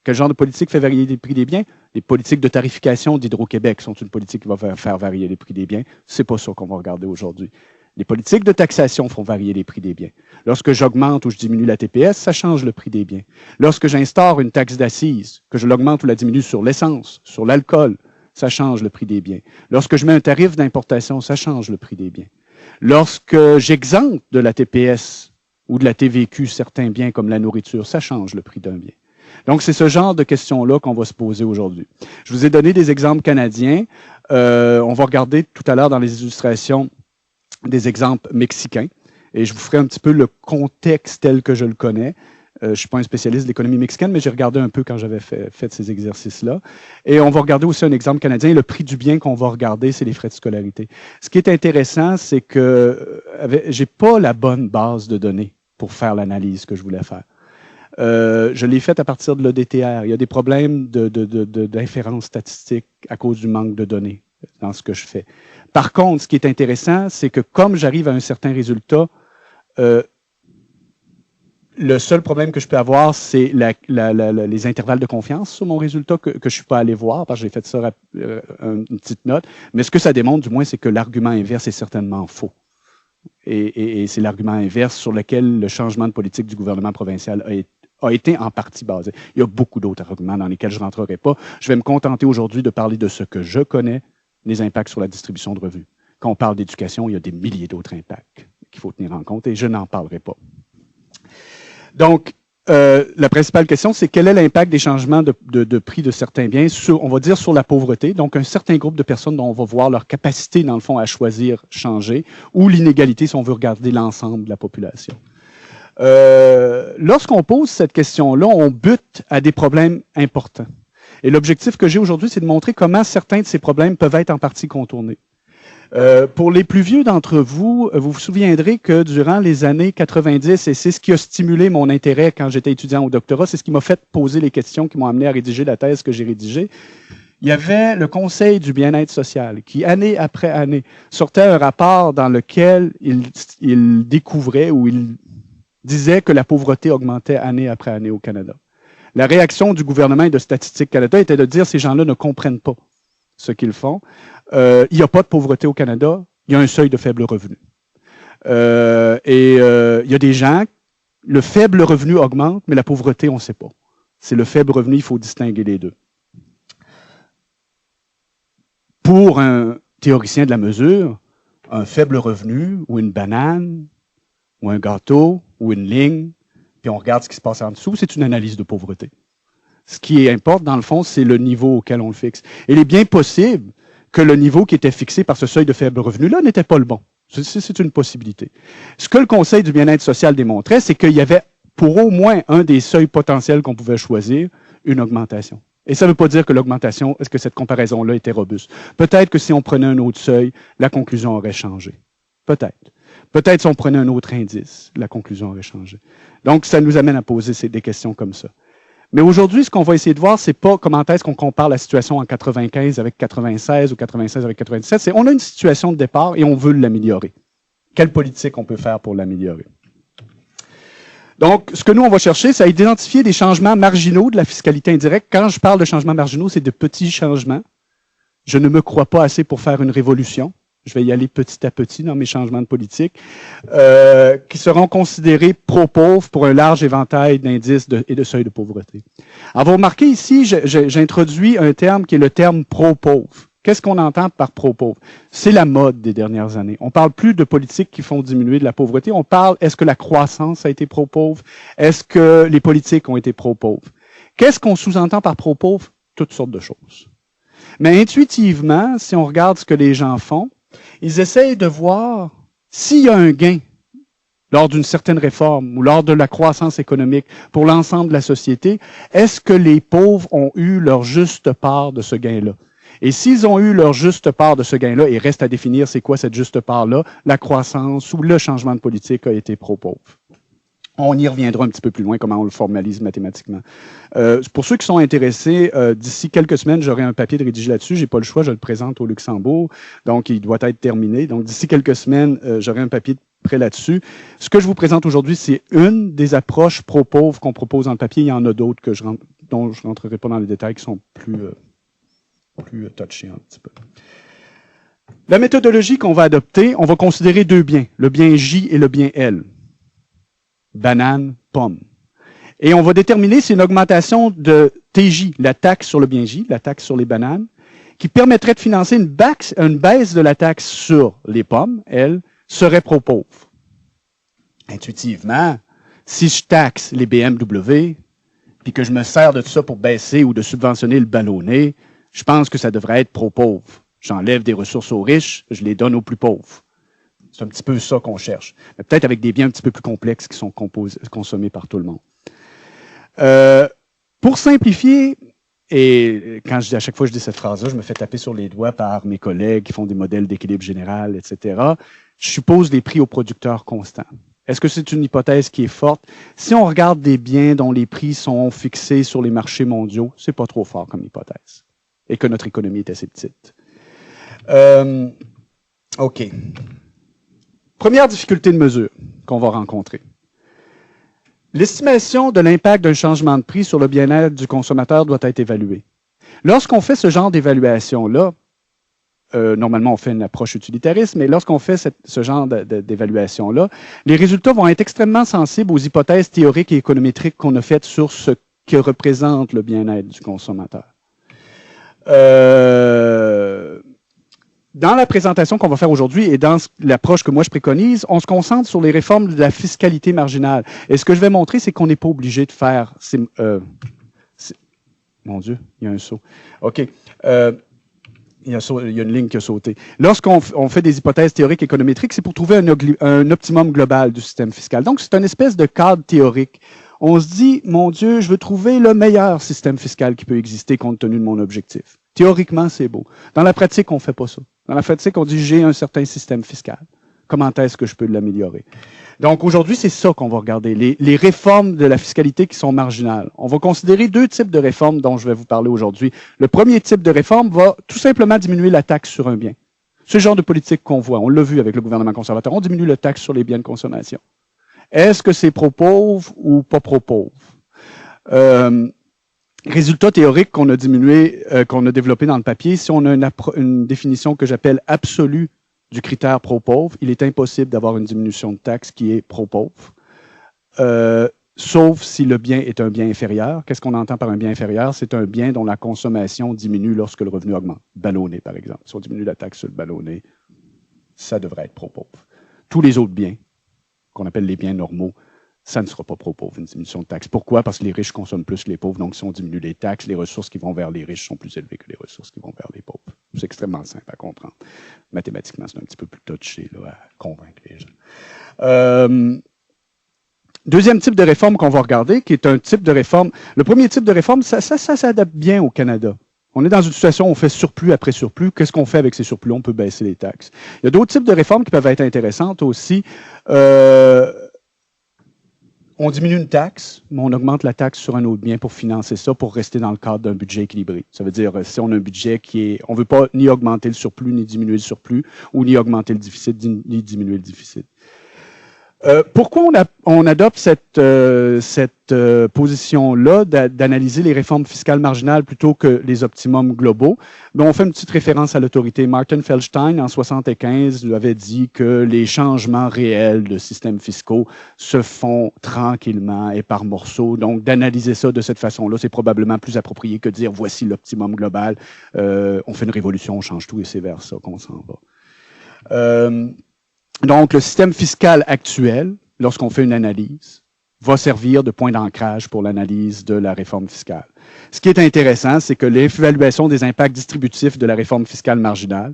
Quel genre de politique fait varier les prix des biens? Les politiques de tarification d'Hydro-Québec sont une politique qui va faire varier les prix des biens. C'est pas ça qu'on va regarder aujourd'hui. Les politiques de taxation font varier les prix des biens. Lorsque j'augmente ou je diminue la TPS, ça change le prix des biens. Lorsque j'instaure une taxe d'assises, que je l'augmente ou la diminue sur l'essence, sur l'alcool, ça change le prix des biens. Lorsque je mets un tarif d'importation, ça change le prix des biens. Lorsque j'exempte de la TPS ou de la TVQ certains biens comme la nourriture, ça change le prix d'un bien. Donc, c'est ce genre de questions-là qu'on va se poser aujourd'hui. Je vous ai donné des exemples canadiens. On va regarder tout à l'heure dans les illustrations des exemples mexicains. Et je vous ferai un petit peu le contexte tel que je le connais. Je ne suis pas un spécialiste de l'économie mexicaine, mais j'ai regardé un peu quand j'avais fait ces exercices-là. Et on va regarder aussi un exemple canadien. Le prix du bien qu'on va regarder, c'est les frais de scolarité. Ce qui est intéressant, c'est que j'ai pas la bonne base de données pour faire l'analyse que je voulais faire. Je l'ai faite à partir de l'EDTR. Il y a des problèmes d'inférence statistique à cause du manque de données dans ce que je fais. Par contre, ce qui est intéressant, c'est que comme j'arrive à un certain résultat, le seul problème que je peux avoir, c'est les intervalles de confiance sur mon résultat que je ne suis pas allé voir, parce que j'ai fait ça une petite note. Mais ce que ça démontre, du moins, c'est que l'argument inverse est certainement faux. Et c'est l'argument inverse sur lequel le changement de politique du gouvernement provincial a été en partie basé. Il y a beaucoup d'autres arguments dans lesquels je ne rentrerai pas. Je vais me contenter aujourd'hui de parler de ce que je connais, les impacts sur la distribution de revenus. Quand on parle d'éducation, il y a des milliers d'autres impacts qu'il faut tenir en compte et je n'en parlerai pas. Donc, la principale question, c'est quel est l'impact des changements de prix de certains biens sur, on va dire, sur la pauvreté. Donc, un certain groupe de personnes dont on va voir leur capacité, dans le fond, à choisir changer, ou l'inégalité si on veut regarder l'ensemble de la population. Lorsqu'on pose cette question-là, on bute à des problèmes importants. Et l'objectif que j'ai aujourd'hui, c'est de montrer comment certains de ces problèmes peuvent être en partie contournés. Pour les plus vieux d'entre vous, vous vous souviendrez que durant les années 90, et c'est ce qui a stimulé mon intérêt quand j'étais étudiant au doctorat, c'est ce qui m'a fait poser les questions qui m'ont amené à rédiger la thèse que j'ai rédigée. Il y avait le Conseil du bien-être social qui, année après année, sortait un rapport dans lequel il découvrait ou il disait que la pauvreté augmentait année après année au Canada. La réaction du gouvernement et de Statistique Canada était de dire ces gens-là ne comprennent pas ce qu'ils font. Il n'y a pas de pauvreté au Canada, il y a un seuil de faible revenu. Il y a des gens, le faible revenu augmente, mais la pauvreté, on ne sait pas. C'est le faible revenu, il faut distinguer les deux. Pour un théoricien de la mesure, un faible revenu ou une banane ou un gâteau ou une ligne, puis on regarde ce qui se passe en dessous, c'est une analyse de pauvreté. Ce qui importe, dans le fond, c'est le niveau auquel on le fixe. Et il est bien possible que le niveau qui était fixé par ce seuil de faible revenu-là n'était pas le bon. C'est une possibilité. Ce que le Conseil du bien-être social démontrait, c'est qu'il y avait, pour au moins un des seuils potentiels qu'on pouvait choisir, une augmentation. Et ça ne veut pas dire que l'augmentation, est-ce que cette comparaison-là était robuste? Peut-être que si on prenait un autre seuil, la conclusion aurait changé. Peut-être. Peut-être si on prenait un autre indice, la conclusion aurait changé. Donc, ça nous amène à poser des questions comme ça. Mais aujourd'hui, ce qu'on va essayer de voir, c'est pas comment est-ce qu'on compare la situation en 95 avec 96 ou 96 avec 97. C'est on a une situation de départ et on veut l'améliorer. Quelle politique on peut faire pour l'améliorer? Donc, ce que nous, on va chercher, c'est à identifier des changements marginaux de la fiscalité indirecte. Quand je parle de changements marginaux, c'est de petits changements. Je ne me crois pas assez pour faire une révolution. Je vais y aller petit à petit dans mes changements de politique, qui seront considérés pro-pauvres pour un large éventail d'indices et de seuils de pauvreté. Alors, vous remarquez ici, j'introduis un terme qui est le terme pro-pauvre. Qu'est-ce qu'on entend par pro-pauvre? C'est la mode des dernières années. On parle plus de politiques qui font diminuer de la pauvreté. On parle, est-ce que la croissance a été pro-pauvre? Est-ce que les politiques ont été pro-pauvres? Qu'est-ce qu'on sous-entend par pro-pauvre? Toutes sortes de choses. Mais intuitivement, si on regarde ce que les gens font, ils essayent de voir s'il y a un gain lors d'une certaine réforme ou lors de la croissance économique pour l'ensemble de la société, est-ce que les pauvres ont eu leur juste part de ce gain-là? Et s'ils ont eu leur juste part de ce gain-là, il reste à définir c'est quoi cette juste part-là, la croissance ou le changement de politique a été pro-pauvre. On y reviendra un petit peu plus loin, comment on le formalise mathématiquement. Pour ceux qui sont intéressés, d'ici quelques semaines, j'aurai un papier de rédiger là-dessus. J'ai pas le choix, je le présente au Luxembourg, donc il doit être terminé. Donc d'ici quelques semaines, j'aurai un papier prêt là-dessus. Ce que je vous présente aujourd'hui, c'est une des approches pro-pauvres qu'on propose dans le papier. Il y en a d'autres dont je rentrerai pas dans les détails, qui sont plus touchés un petit peu. La méthodologie qu'on va adopter, on va considérer deux biens, le bien J et le bien L. Banane, pomme. Et on va déterminer si une augmentation de TJ, la taxe sur le bien J, la taxe sur les bananes, qui permettrait de financer une baisse de la taxe sur les pommes, elle, serait pro-pauvre. Intuitivement, si je taxe les BMW, puis que je me sers de tout ça pour baisser ou de subventionner le ballonné, je pense que ça devrait être pro-pauvre. J'enlève des ressources aux riches, je les donne aux plus pauvres. C'est un petit peu ça qu'on cherche. Mais peut-être avec des biens un petit peu plus complexes qui sont consommés par tout le monde. Pour simplifier, et quand à chaque fois que je dis cette phrase-là, je me fais taper sur les doigts par mes collègues qui font des modèles d'équilibre général, etc. Je suppose les prix aux producteurs constants. Est-ce que c'est une hypothèse qui est forte? Si on regarde des biens dont les prix sont fixés sur les marchés mondiaux, c'est pas trop fort comme hypothèse. Et que notre économie est assez petite. OK. Première difficulté de mesure qu'on va rencontrer. L'estimation de l'impact d'un changement de prix sur le bien-être du consommateur doit être évaluée. Lorsqu'on fait ce genre d'évaluation-là, normalement on fait une approche utilitariste, mais lorsqu'on fait ce genre d'évaluation-là, les résultats vont être extrêmement sensibles aux hypothèses théoriques et économétriques qu'on a faites sur ce que représente le bien-être du consommateur. Dans la présentation qu'on va faire aujourd'hui et dans l'approche que moi je préconise, on se concentre sur les réformes de la fiscalité marginale. Et ce que je vais montrer, c'est qu'on n'est pas obligé de faire... Mon Dieu, il y a un saut. OK. Il y a une ligne qui a sauté. Lorsqu'on fait des hypothèses théoriques économétriques, c'est pour trouver un optimum global du système fiscal. Donc, c'est une espèce de cadre théorique. On se dit, mon Dieu, je veux trouver le meilleur système fiscal qui peut exister compte tenu de mon objectif. Théoriquement, c'est beau. Dans la pratique, on ne fait pas ça. Dans la pratique, on dit, j'ai un certain système fiscal. Comment est-ce que je peux l'améliorer? Donc, aujourd'hui, c'est ça qu'on va regarder, les réformes de la fiscalité qui sont marginales. On va considérer deux types de réformes dont je vais vous parler aujourd'hui. Le premier type de réforme va tout simplement diminuer la taxe sur un bien. C'est le genre de politique qu'on voit. On l'a vu avec le gouvernement conservateur. On diminue la taxe sur les biens de consommation. Est-ce que c'est pro-pauvre ou pas pro-pauvre? Résultat théorique qu'on a qu'on a développé dans le papier, si on a une définition que j'appelle absolue du critère pro-pauvre, il est impossible d'avoir une diminution de taxe qui est pro-pauvre, sauf si le bien est un bien inférieur. Qu'est-ce qu'on entend par un bien inférieur? C'est un bien dont la consommation diminue lorsque le revenu augmente. Ballonné, par exemple. Si on diminue la taxe sur le ballonné, ça devrait être pro-pauvre. Tous les autres biens, qu'on appelle les biens normaux, ça ne sera pas pro-pauvre, une diminution de taxes. Pourquoi? Parce que les riches consomment plus que les pauvres. Donc, si on diminue les taxes, les ressources qui vont vers les riches sont plus élevées que les ressources qui vont vers les pauvres. C'est extrêmement simple à comprendre. Mathématiquement, c'est un petit peu plus touché là, à convaincre les gens. Deuxième type de réforme qu'on va regarder, qui est un type de réforme. Le premier type de réforme, ça s'adapte bien au Canada. On est dans une situation où on fait surplus après surplus. Qu'est-ce qu'on fait avec ces surplus? On peut baisser les taxes. Il y a d'autres types de réformes qui peuvent être intéressantes aussi. On diminue une taxe, mais on augmente la taxe sur un autre bien pour financer ça, pour rester dans le cadre d'un budget équilibré. Ça veut dire, si on a un budget on ne veut pas ni augmenter le surplus, ni diminuer le surplus, ou ni augmenter le déficit, ni diminuer le déficit. Pourquoi on adopte cette position-là d'analyser les réformes fiscales marginales plutôt que les optimums globaux? Ben, on fait une petite référence à l'autorité. Martin Feldstein, en 1975, lui avait dit que les changements réels de systèmes fiscaux se font tranquillement et par morceaux. Donc, d'analyser ça de cette façon-là, c'est probablement plus approprié que de dire voici l'optimum global. On fait une révolution, on change tout et c'est vers ça qu'on s'en va. Donc, le système fiscal actuel, lorsqu'on fait une analyse, va servir de point d'ancrage pour l'analyse de la réforme fiscale. Ce qui est intéressant, c'est que l'évaluation des impacts distributifs de la réforme fiscale marginale,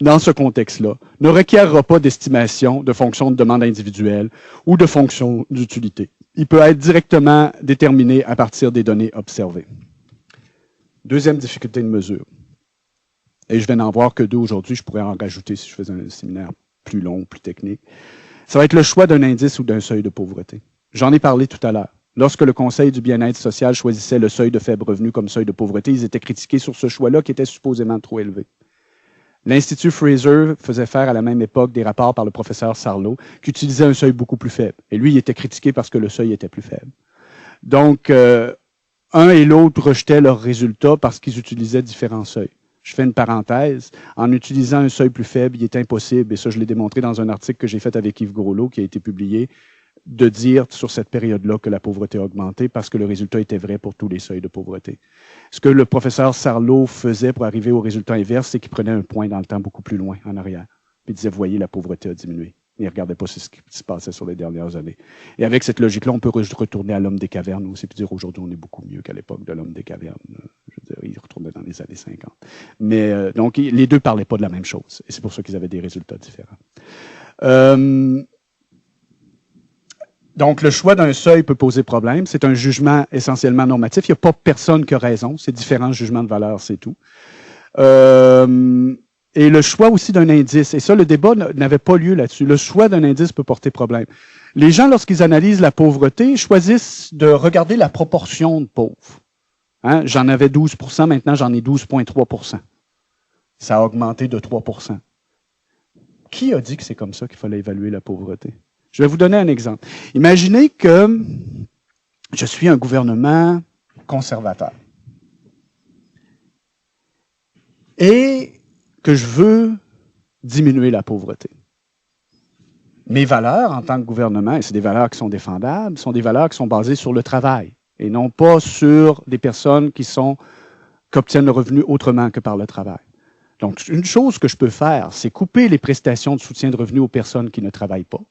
dans ce contexte-là, ne requièrra pas d'estimation de fonction de demande individuelle ou de fonction d'utilité. Il peut être directement déterminé à partir des données observées. Deuxième difficulté de mesure. Et je vais n'en voir que deux aujourd'hui, je pourrais en rajouter si je faisais un séminaire plus long, plus technique. Ça va être le choix d'un indice ou d'un seuil de pauvreté. J'en ai parlé tout à l'heure. Lorsque le Conseil du bien-être social choisissait le seuil de faible revenu comme seuil de pauvreté, ils étaient critiqués sur ce choix-là qui était supposément trop élevé. L'Institut Fraser faisait faire à la même époque des rapports par le professeur Sarlo qui utilisait un seuil beaucoup plus faible. Et lui, il était critiqué parce que le seuil était plus faible. Donc, un et l'autre rejetaient leurs résultats parce qu'ils utilisaient différents seuils. Je fais une parenthèse. En utilisant un seuil plus faible, il est impossible, et ça je l'ai démontré dans un article que j'ai fait avec Yves Groslo, qui a été publié, de dire sur cette période-là que la pauvreté a augmenté parce que le résultat était vrai pour tous les seuils de pauvreté. Ce que le professeur Sarlo faisait pour arriver au résultat inverse, c'est qu'il prenait un point dans le temps beaucoup plus loin, en arrière. Puis il disait, voyez, la pauvreté a diminué. Il ne regardait pas ce qui se passait sur les dernières années. Et avec cette logique-là, on peut retourner à l'homme des cavernes aussi, puis dire aujourd'hui, on est beaucoup mieux qu'à l'époque de l'homme des cavernes. Je veux dire, il retournait dans les années 50. Mais donc, les deux ne parlaient pas de la même chose. Et c'est pour ça qu'ils avaient des résultats différents. Donc, le choix d'un seuil peut poser problème. C'est un jugement essentiellement normatif. Il n'y a pas personne qui a raison. C'est différents jugements de valeur, c'est tout. Et le choix aussi d'un indice. Et ça, le débat n'avait pas lieu là-dessus. Le choix d'un indice peut porter problème. Les gens, lorsqu'ils analysent la pauvreté, choisissent de regarder la proportion de pauvres. Hein? J'en avais 12%, maintenant j'en ai 12,3%. Ça a augmenté de 3%. Qui a dit que c'est comme ça qu'il fallait évaluer la pauvreté? Je vais vous donner un exemple. Imaginez que je suis un gouvernement conservateur et que je veux diminuer la pauvreté. Mes valeurs en tant que gouvernement, et c'est des valeurs qui sont défendables, sont des valeurs qui sont basées sur le travail et non pas sur des personnes qui obtiennent le revenu autrement que par le travail. Donc, une chose que je peux faire, c'est couper les prestations de soutien de revenus aux personnes qui ne travaillent pas.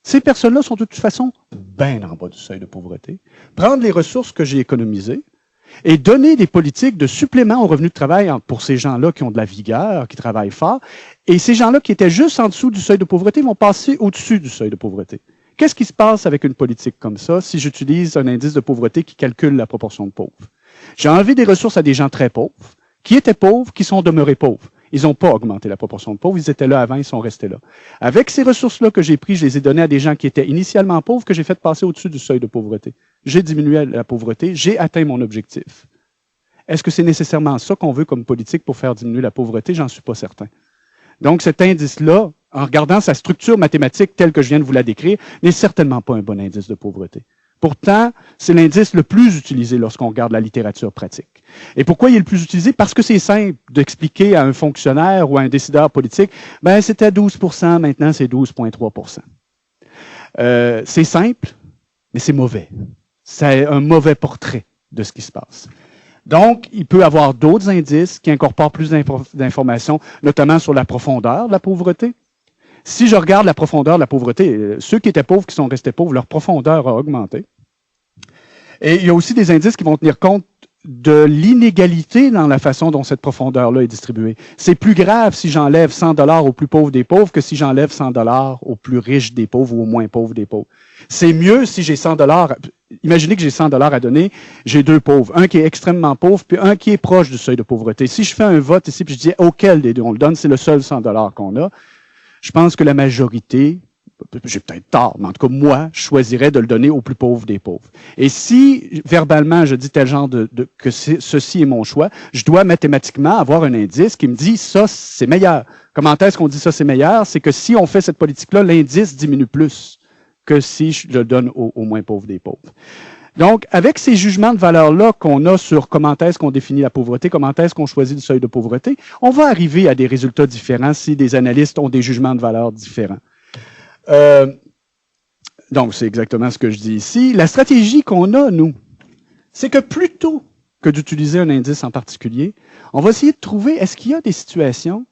Ces personnes-là sont de toute façon bien en bas du seuil de pauvreté. Prendre les ressources que j'ai économisées et donner des politiques de supplément au revenu de travail pour ces gens-là qui ont de la vigueur, qui travaillent fort. Et ces gens-là qui étaient juste en dessous du seuil de pauvreté vont passer au-dessus du seuil de pauvreté. Qu'est-ce qui se passe avec une politique comme ça si j'utilise un indice de pauvreté qui calcule la proportion de pauvres? J'ai enlevé des ressources à des gens très pauvres, qui étaient pauvres, qui sont demeurés pauvres. Ils n'ont pas augmenté la proportion de pauvres, ils étaient là avant, ils sont restés là. Avec ces ressources-là que j'ai prises, je les ai données à des gens qui étaient initialement pauvres, que j'ai fait passer au-dessus du seuil de pauvreté. J'ai diminué la pauvreté, j'ai atteint mon objectif. Est-ce que c'est nécessairement ça qu'on veut comme politique pour faire diminuer la pauvreté? J'en suis pas certain. Donc cet indice-là, en regardant sa structure mathématique telle que je viens de vous la décrire, n'est certainement pas un bon indice de pauvreté. Pourtant, c'est l'indice le plus utilisé lorsqu'on regarde la littérature pratique. Et pourquoi il est le plus utilisé? Parce que c'est simple d'expliquer à un fonctionnaire ou à un décideur politique, ben c'était 12%, maintenant c'est 12,3%. C'est simple, mais c'est mauvais. C'est un mauvais portrait de ce qui se passe. Donc, il peut y avoir d'autres indices qui incorporent plus d'informations, notamment sur la profondeur de la pauvreté. Si je regarde la profondeur de la pauvreté, ceux qui étaient pauvres, qui sont restés pauvres, leur profondeur a augmenté. Et il y a aussi des indices qui vont tenir compte de l'inégalité dans la façon dont cette profondeur-là est distribuée. C'est plus grave si j'enlève 100 $ aux plus pauvres des pauvres que si j'enlève 100 $ aux plus riches des pauvres ou aux moins pauvres des pauvres. C'est mieux si j'ai 100 $. Imaginez que j'ai 100 $ à donner, j'ai deux pauvres, un qui est extrêmement pauvre puis un qui est proche du seuil de pauvreté. Si je fais un vote ici puis je dis auquel des deux on le donne, c'est le seul 100 $ qu'on a. Je pense que la majorité, j'ai peut-être tort, mais en tout cas, moi, je choisirais de le donner aux plus pauvres des pauvres. Et si, verbalement, je dis tel genre que ceci est mon choix, je dois mathématiquement avoir un indice qui me dit ça, c'est meilleur. Comment est-ce qu'on dit ça, c'est meilleur? C'est que si on fait cette politique-là, l'indice diminue plus que si je le donne aux moins pauvres des pauvres. Donc, avec ces jugements de valeur-là qu'on a sur comment est-ce qu'on définit la pauvreté, comment est-ce qu'on choisit le seuil de pauvreté, on va arriver à des résultats différents si des analystes ont des jugements de valeur différents. Donc, c'est exactement ce que je dis ici. La stratégie qu'on a, nous, c'est que plutôt que d'utiliser un indice en particulier, on va essayer de trouver, est-ce qu'il y a des situations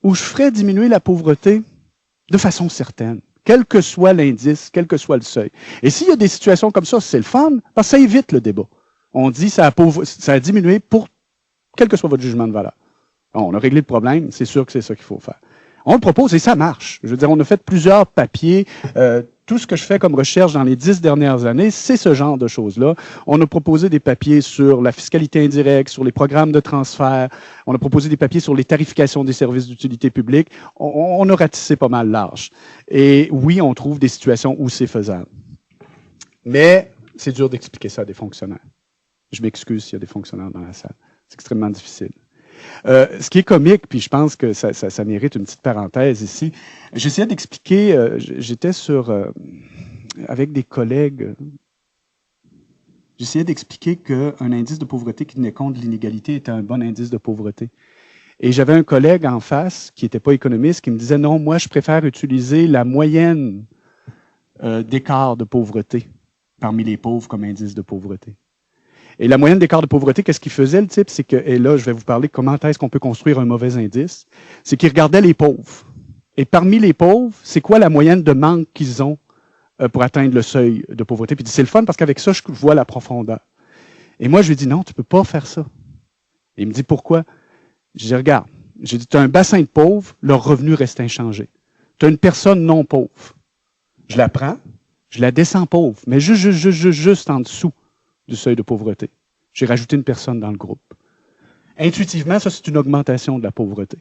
où je ferais diminuer la pauvreté de façon certaine? Quel que soit l'indice, quel que soit le seuil. Et s'il y a des situations comme ça, c'est le fun, parce que ça évite le débat. On dit ça a diminué pour quel que soit votre jugement de valeur. Bon, on a réglé le problème, c'est sûr que c'est ça qu'il faut faire. On le propose et ça marche. Je veux dire, on a fait plusieurs papiers. Tout ce que je fais comme recherche dans les 10 dernières années, c'est ce genre de choses-là. On a proposé des papiers sur la fiscalité indirecte, sur les programmes de transfert. On a proposé des papiers sur les tarifications des services d'utilité publique. On a ratissé pas mal large. Et oui, on trouve des situations où c'est faisable. Mais c'est dur d'expliquer ça à des fonctionnaires. Je m'excuse s'il y a des fonctionnaires dans la salle. C'est extrêmement difficile. Ce qui est comique, puis je pense que ça mérite une petite parenthèse ici, j'essayais d'expliquer, j'étais avec des collègues, j'essayais d'expliquer qu'un indice de pauvreté qui tenait compte de l'inégalité était un bon indice de pauvreté. Et j'avais un collègue en face, qui n'était pas économiste, qui me disait, non, moi, je préfère utiliser la moyenne d'écart de pauvreté parmi les pauvres comme indice de pauvreté. Et la moyenne d'écart de pauvreté, qu'est-ce qu'il faisait, le type? C'est que, et là, je vais vous parler comment est-ce qu'on peut construire un mauvais indice. C'est qu'il regardait les pauvres. Et parmi les pauvres, c'est quoi la moyenne de manque qu'ils ont pour atteindre le seuil de pauvreté? Puis il dit, c'est le fun parce qu'avec ça, je vois la profondeur. Et moi, je lui dis, non, tu peux pas faire ça. Et il me dit, pourquoi? Je dis, regarde, j'ai dit, tu as un bassin de pauvres, leur revenu reste inchangé. Tu as une personne non pauvre. Je la prends, je la descends pauvre, mais juste en dessous du seuil de pauvreté. J'ai rajouté une personne dans le groupe. Intuitivement, ça, c'est une augmentation de la pauvreté.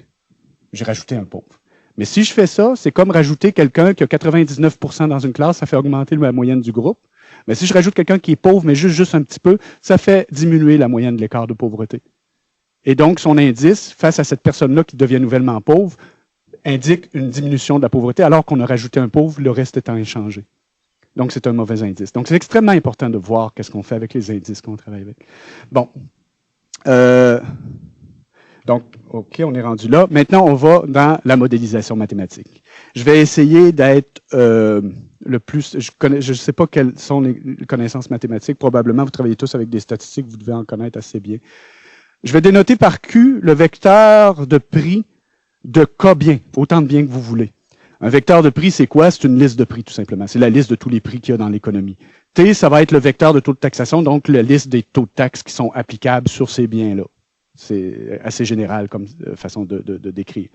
J'ai rajouté un pauvre. Mais si je fais ça, c'est comme rajouter quelqu'un qui a 99% dans une classe, ça fait augmenter la moyenne du groupe. Mais si je rajoute quelqu'un qui est pauvre, mais juste un petit peu, ça fait diminuer la moyenne de l'écart de pauvreté. Et donc, son indice, face à cette personne-là qui devient nouvellement pauvre, indique une diminution de la pauvreté, alors qu'on a rajouté un pauvre, le reste étant échangé. Donc, c'est un mauvais indice. Donc, c'est extrêmement important de voir qu'est-ce qu'on fait avec les indices qu'on travaille avec. Bon. Donc, OK, on est rendu là. Maintenant, on va dans la modélisation mathématique. Je vais essayer d'être le plus... Je ne sais pas quelles sont les connaissances mathématiques. Probablement, vous travaillez tous avec des statistiques, vous devez en connaître assez bien. Je vais dénoter par Q le vecteur de prix de K biens, autant de biens que vous voulez. Un vecteur de prix, c'est quoi? C'est une liste de prix, tout simplement. C'est la liste de tous les prix qu'il y a dans l'économie. T, ça va être le vecteur de taux de taxation, donc la liste des taux de taxes qui sont applicables sur ces biens-là. C'est assez général comme façon de décrire.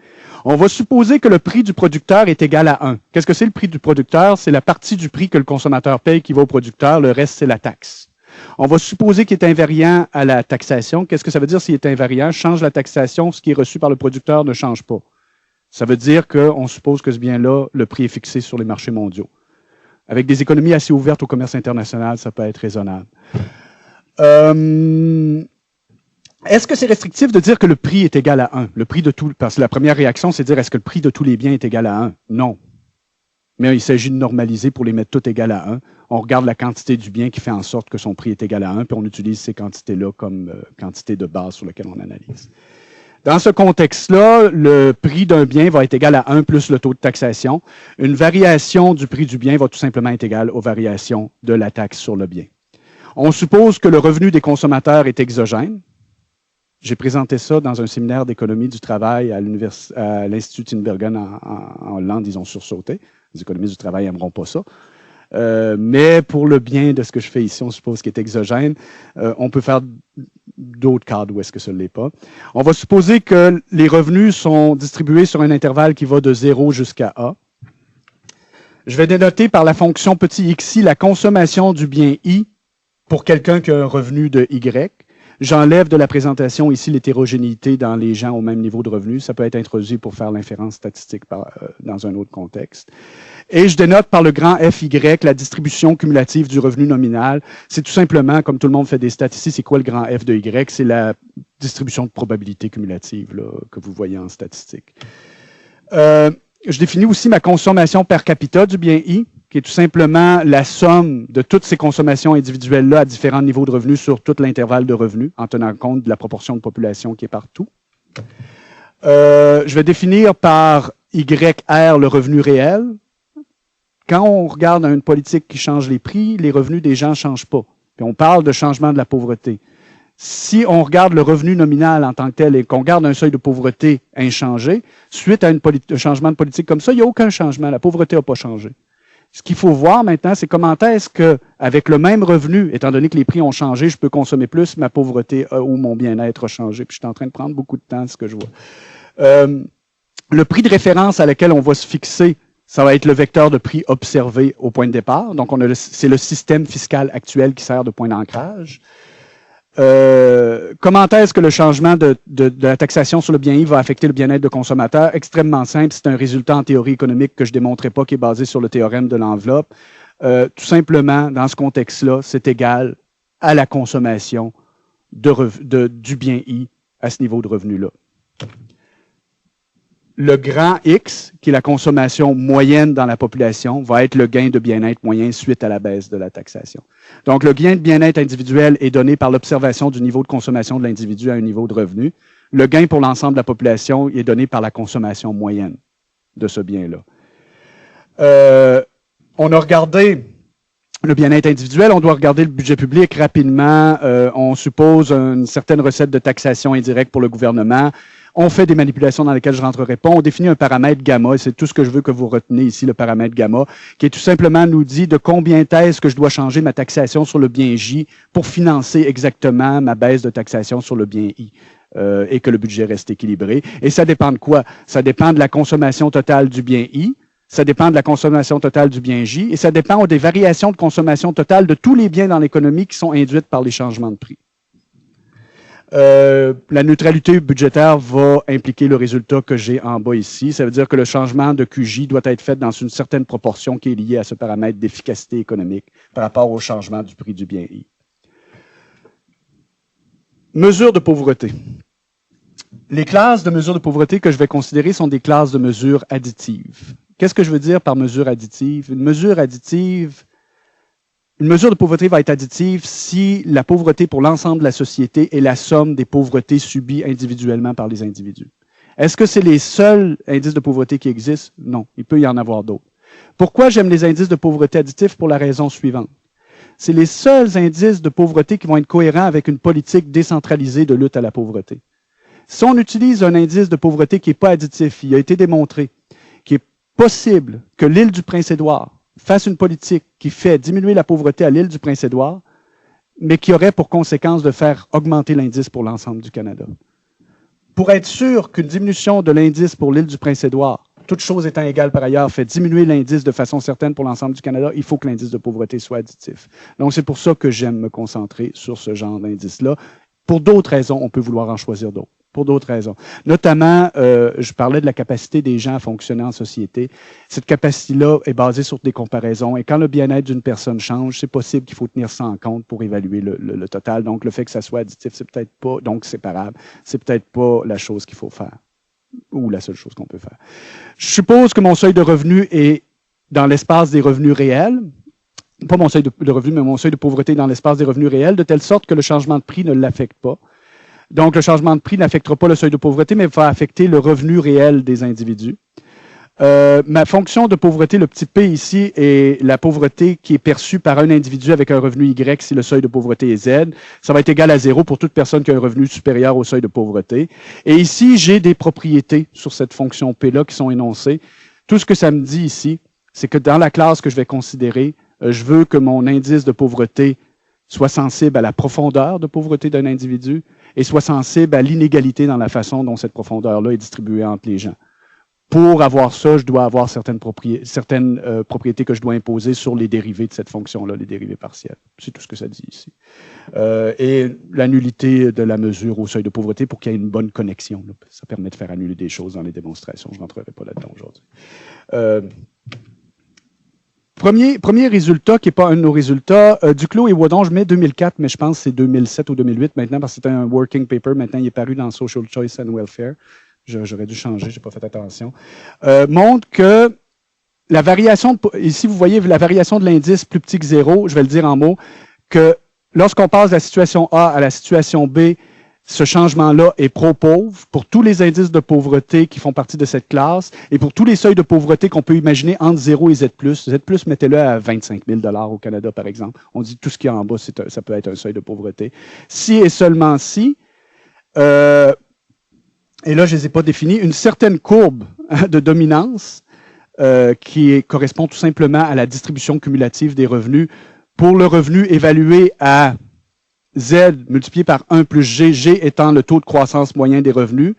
On va supposer que le prix du producteur est égal à 1. Qu'est-ce que c'est le prix du producteur? C'est la partie du prix que le consommateur paye qui va au producteur. Le reste, c'est la taxe. On va supposer qu'il est invariant à la taxation. Qu'est-ce que ça veut dire s'il est invariant? Change la taxation, ce qui est reçu par le producteur ne change pas. Ça veut dire qu'on suppose que ce bien-là, le prix est fixé sur les marchés mondiaux. Avec des économies assez ouvertes au commerce international, ça peut être raisonnable. Est-ce que c'est restrictif de dire que le prix est égal à 1? Le prix de tout, parce que la première réaction, c'est de dire est-ce que le prix de tous les biens est égal à 1? Non. Mais il s'agit de normaliser pour les mettre toutes égales à 1. On regarde la quantité du bien qui fait en sorte que son prix est égal à 1, puis on utilise ces quantités-là comme quantité de base sur laquelle on analyse. Dans ce contexte-là, le prix d'un bien va être égal à 1 plus le taux de taxation. Une variation du prix du bien va tout simplement être égale aux variations de la taxe sur le bien. On suppose que le revenu des consommateurs est exogène. J'ai présenté ça dans un séminaire d'économie du travail à l'Institut Tinbergen en Hollande. Ils ont sursauté. Les économistes du travail n'aimeront pas ça. Mais pour le bien de ce que je fais ici, on suppose qu'il est exogène. On peut faire d'autres cadres où est-ce que ça ne l'est pas. On va supposer que les revenus sont distribués sur un intervalle qui va de 0 jusqu'à A. Je vais dénoter par la fonction petit xi la consommation du bien I pour quelqu'un qui a un revenu de Y. J'enlève de la présentation ici l'hétérogénéité dans les gens au même niveau de revenu. Ça peut être introduit pour faire l'inférence statistique dans un autre contexte. Et je dénote par le grand FY la distribution cumulative du revenu nominal. C'est tout simplement, comme tout le monde fait des stats ici, c'est quoi le grand F de Y? C'est la distribution de probabilité cumulative là, que vous voyez en statistique. Je définis aussi ma consommation per capita du bien I, qui est tout simplement la somme de toutes ces consommations individuelles-là à différents niveaux de revenus sur tout l'intervalle de revenus, en tenant compte de la proportion de population qui est partout. Je vais définir par YR le revenu réel. Quand on regarde une politique qui change les prix, les revenus des gens ne changent pas. Puis on parle de changement de la pauvreté. Si on regarde le revenu nominal en tant que tel et qu'on garde un seuil de pauvreté inchangé, suite à un changement de politique comme ça, il n'y a aucun changement. La pauvreté n'a pas changé. Ce qu'il faut voir maintenant, c'est comment est-ce que, avec le même revenu, étant donné que les prix ont changé, je peux consommer plus, ma pauvreté ou mon bien-être a changé. Puis je suis en train de prendre beaucoup de temps, ce que je vois. Le prix de référence à laquelle on va se fixer, ça va être le vecteur de prix observé au point de départ. Donc, c'est le système fiscal actuel qui sert de point d'ancrage. Comment est-ce que le changement de la taxation sur le bien I va affecter le bien-être de consommateurs? Extrêmement simple. C'est un résultat en théorie économique que je ne démontrerai pas, qui est basé sur le théorème de l'enveloppe. tout simplement, dans ce contexte-là, c'est égal à la consommation du bien I à ce niveau de revenu-là. Le grand X, qui est la consommation moyenne dans la population, va être le gain de bien-être moyen suite à la baisse de la taxation. Donc, le gain de bien-être individuel est donné par l'observation du niveau de consommation de l'individu à un niveau de revenu. Le gain pour l'ensemble de la population est donné par la consommation moyenne de ce bien-là. On a regardé le bien-être individuel, on doit regarder le budget public rapidement. On suppose une certaine recette de taxation indirecte pour le gouvernement. On fait des manipulations dans lesquelles je ne rentrerai pas. On définit un paramètre gamma, et c'est tout ce que je veux que vous retenez ici, le paramètre gamma, qui est tout simplement nous dit de combien est-ce que je dois changer ma taxation sur le bien J pour financer exactement ma baisse de taxation sur le bien I. Et que le budget reste équilibré. Et ça dépend de quoi? Ça dépend de la consommation totale du bien I, ça dépend de la consommation totale du bien J, et ça dépend des variations de consommation totale de tous les biens dans l'économie qui sont induites par les changements de prix. La neutralité budgétaire va impliquer le résultat que j'ai en bas ici. Ça veut dire que le changement de QJ doit être fait dans une certaine proportion qui est liée à ce paramètre d'efficacité économique par rapport au changement du prix du bien I. Mesures de pauvreté. Les classes de mesures de pauvreté que je vais considérer sont des classes de mesures additives. Qu'est-ce que je veux dire par mesure additive? Une mesure de pauvreté va être additive si la pauvreté pour l'ensemble de la société est la somme des pauvretés subies individuellement par les individus. Est-ce que c'est les seuls indices de pauvreté qui existent? Non, il peut y en avoir d'autres. Pourquoi j'aime les indices de pauvreté additifs? Pour la raison suivante. C'est les seuls indices de pauvreté qui vont être cohérents avec une politique décentralisée de lutte à la pauvreté. Si on utilise un indice de pauvreté qui n'est pas additif, il a été démontré qu'il est possible que l'île du Prince-Édouard fasse une politique qui fait diminuer la pauvreté à l'île du Prince-Édouard, mais qui aurait pour conséquence de faire augmenter l'indice pour l'ensemble du Canada. Pour être sûr qu'une diminution de l'indice pour l'île du Prince-Édouard, toutes choses étant égales par ailleurs, fait diminuer l'indice de façon certaine pour l'ensemble du Canada, il faut que l'indice de pauvreté soit additif. Donc, c'est pour ça que j'aime me concentrer sur ce genre d'indice-là. Pour d'autres raisons, on peut vouloir en choisir d'autres. Pour d'autres raisons. Notamment, je parlais de la capacité des gens à fonctionner en société. Cette capacité-là est basée sur des comparaisons. Et quand le bien-être d'une personne change, c'est possible qu'il faut tenir ça en compte pour évaluer le total. Donc, le fait que ça soit additif, c'est peut-être pas, donc séparable, c'est peut-être pas la chose qu'il faut faire. Ou la seule chose qu'on peut faire. Je suppose que mon seuil de revenu est dans l'espace des revenus réels. Pas mon seuil de revenu, mais mon seuil de pauvreté est dans l'espace des revenus réels, de telle sorte que le changement de prix ne l'affecte pas. Donc, le changement de prix n'affectera pas le seuil de pauvreté, mais va affecter le revenu réel des individus. Ma fonction de pauvreté, le petit p ici, est la pauvreté qui est perçue par un individu avec un revenu Y si le seuil de pauvreté est Z. Ça va être égal à 0 pour toute personne qui a un revenu supérieur au seuil de pauvreté. Et ici, j'ai des propriétés sur cette fonction P-là qui sont énoncées. Tout ce que ça me dit ici, c'est que dans la classe que je vais considérer, je veux que mon indice de pauvreté soit sensible à la profondeur de pauvreté d'un individu et soit sensible à l'inégalité dans la façon dont cette profondeur-là est distribuée entre les gens. Pour avoir ça, je dois avoir certaines propriétés que je dois imposer sur les dérivés de cette fonction-là, les dérivés partiels. C'est tout ce que ça dit ici. Et la nullité de la mesure au seuil de pauvreté pour qu'il y ait une bonne connexion. Là. Ça permet de faire annuler des choses dans les démonstrations. Je ne rentrerai pas là-dedans aujourd'hui. Premier résultat, qui n'est pas un de nos résultats, Duclos et Wadon, je mets 2004, mais je pense que c'est 2007 ou 2008 maintenant, parce que c'était un working paper. Maintenant, il est paru dans Social Choice and Welfare. J'aurais dû changer, je n'ai pas fait attention. Montre que la variation, ici vous voyez la variation de l'indice plus petit que 0, je vais le dire en mots, que lorsqu'on passe de la situation A à la situation B, ce changement-là est pro-pauvre pour tous les indices de pauvreté qui font partie de cette classe et pour tous les seuils de pauvreté qu'on peut imaginer entre 0 et Z+. Z+, mettez-le à 25 000 $ au Canada, par exemple. On dit tout ce qui est en bas, ça peut être un seuil de pauvreté. Si et seulement si, et là, je ne les ai pas définis, une certaine courbe de dominance qui correspond tout simplement à la distribution cumulative des revenus. Pour le revenu évalué à Z multiplié par 1 plus G, G étant le taux de croissance moyen des revenus,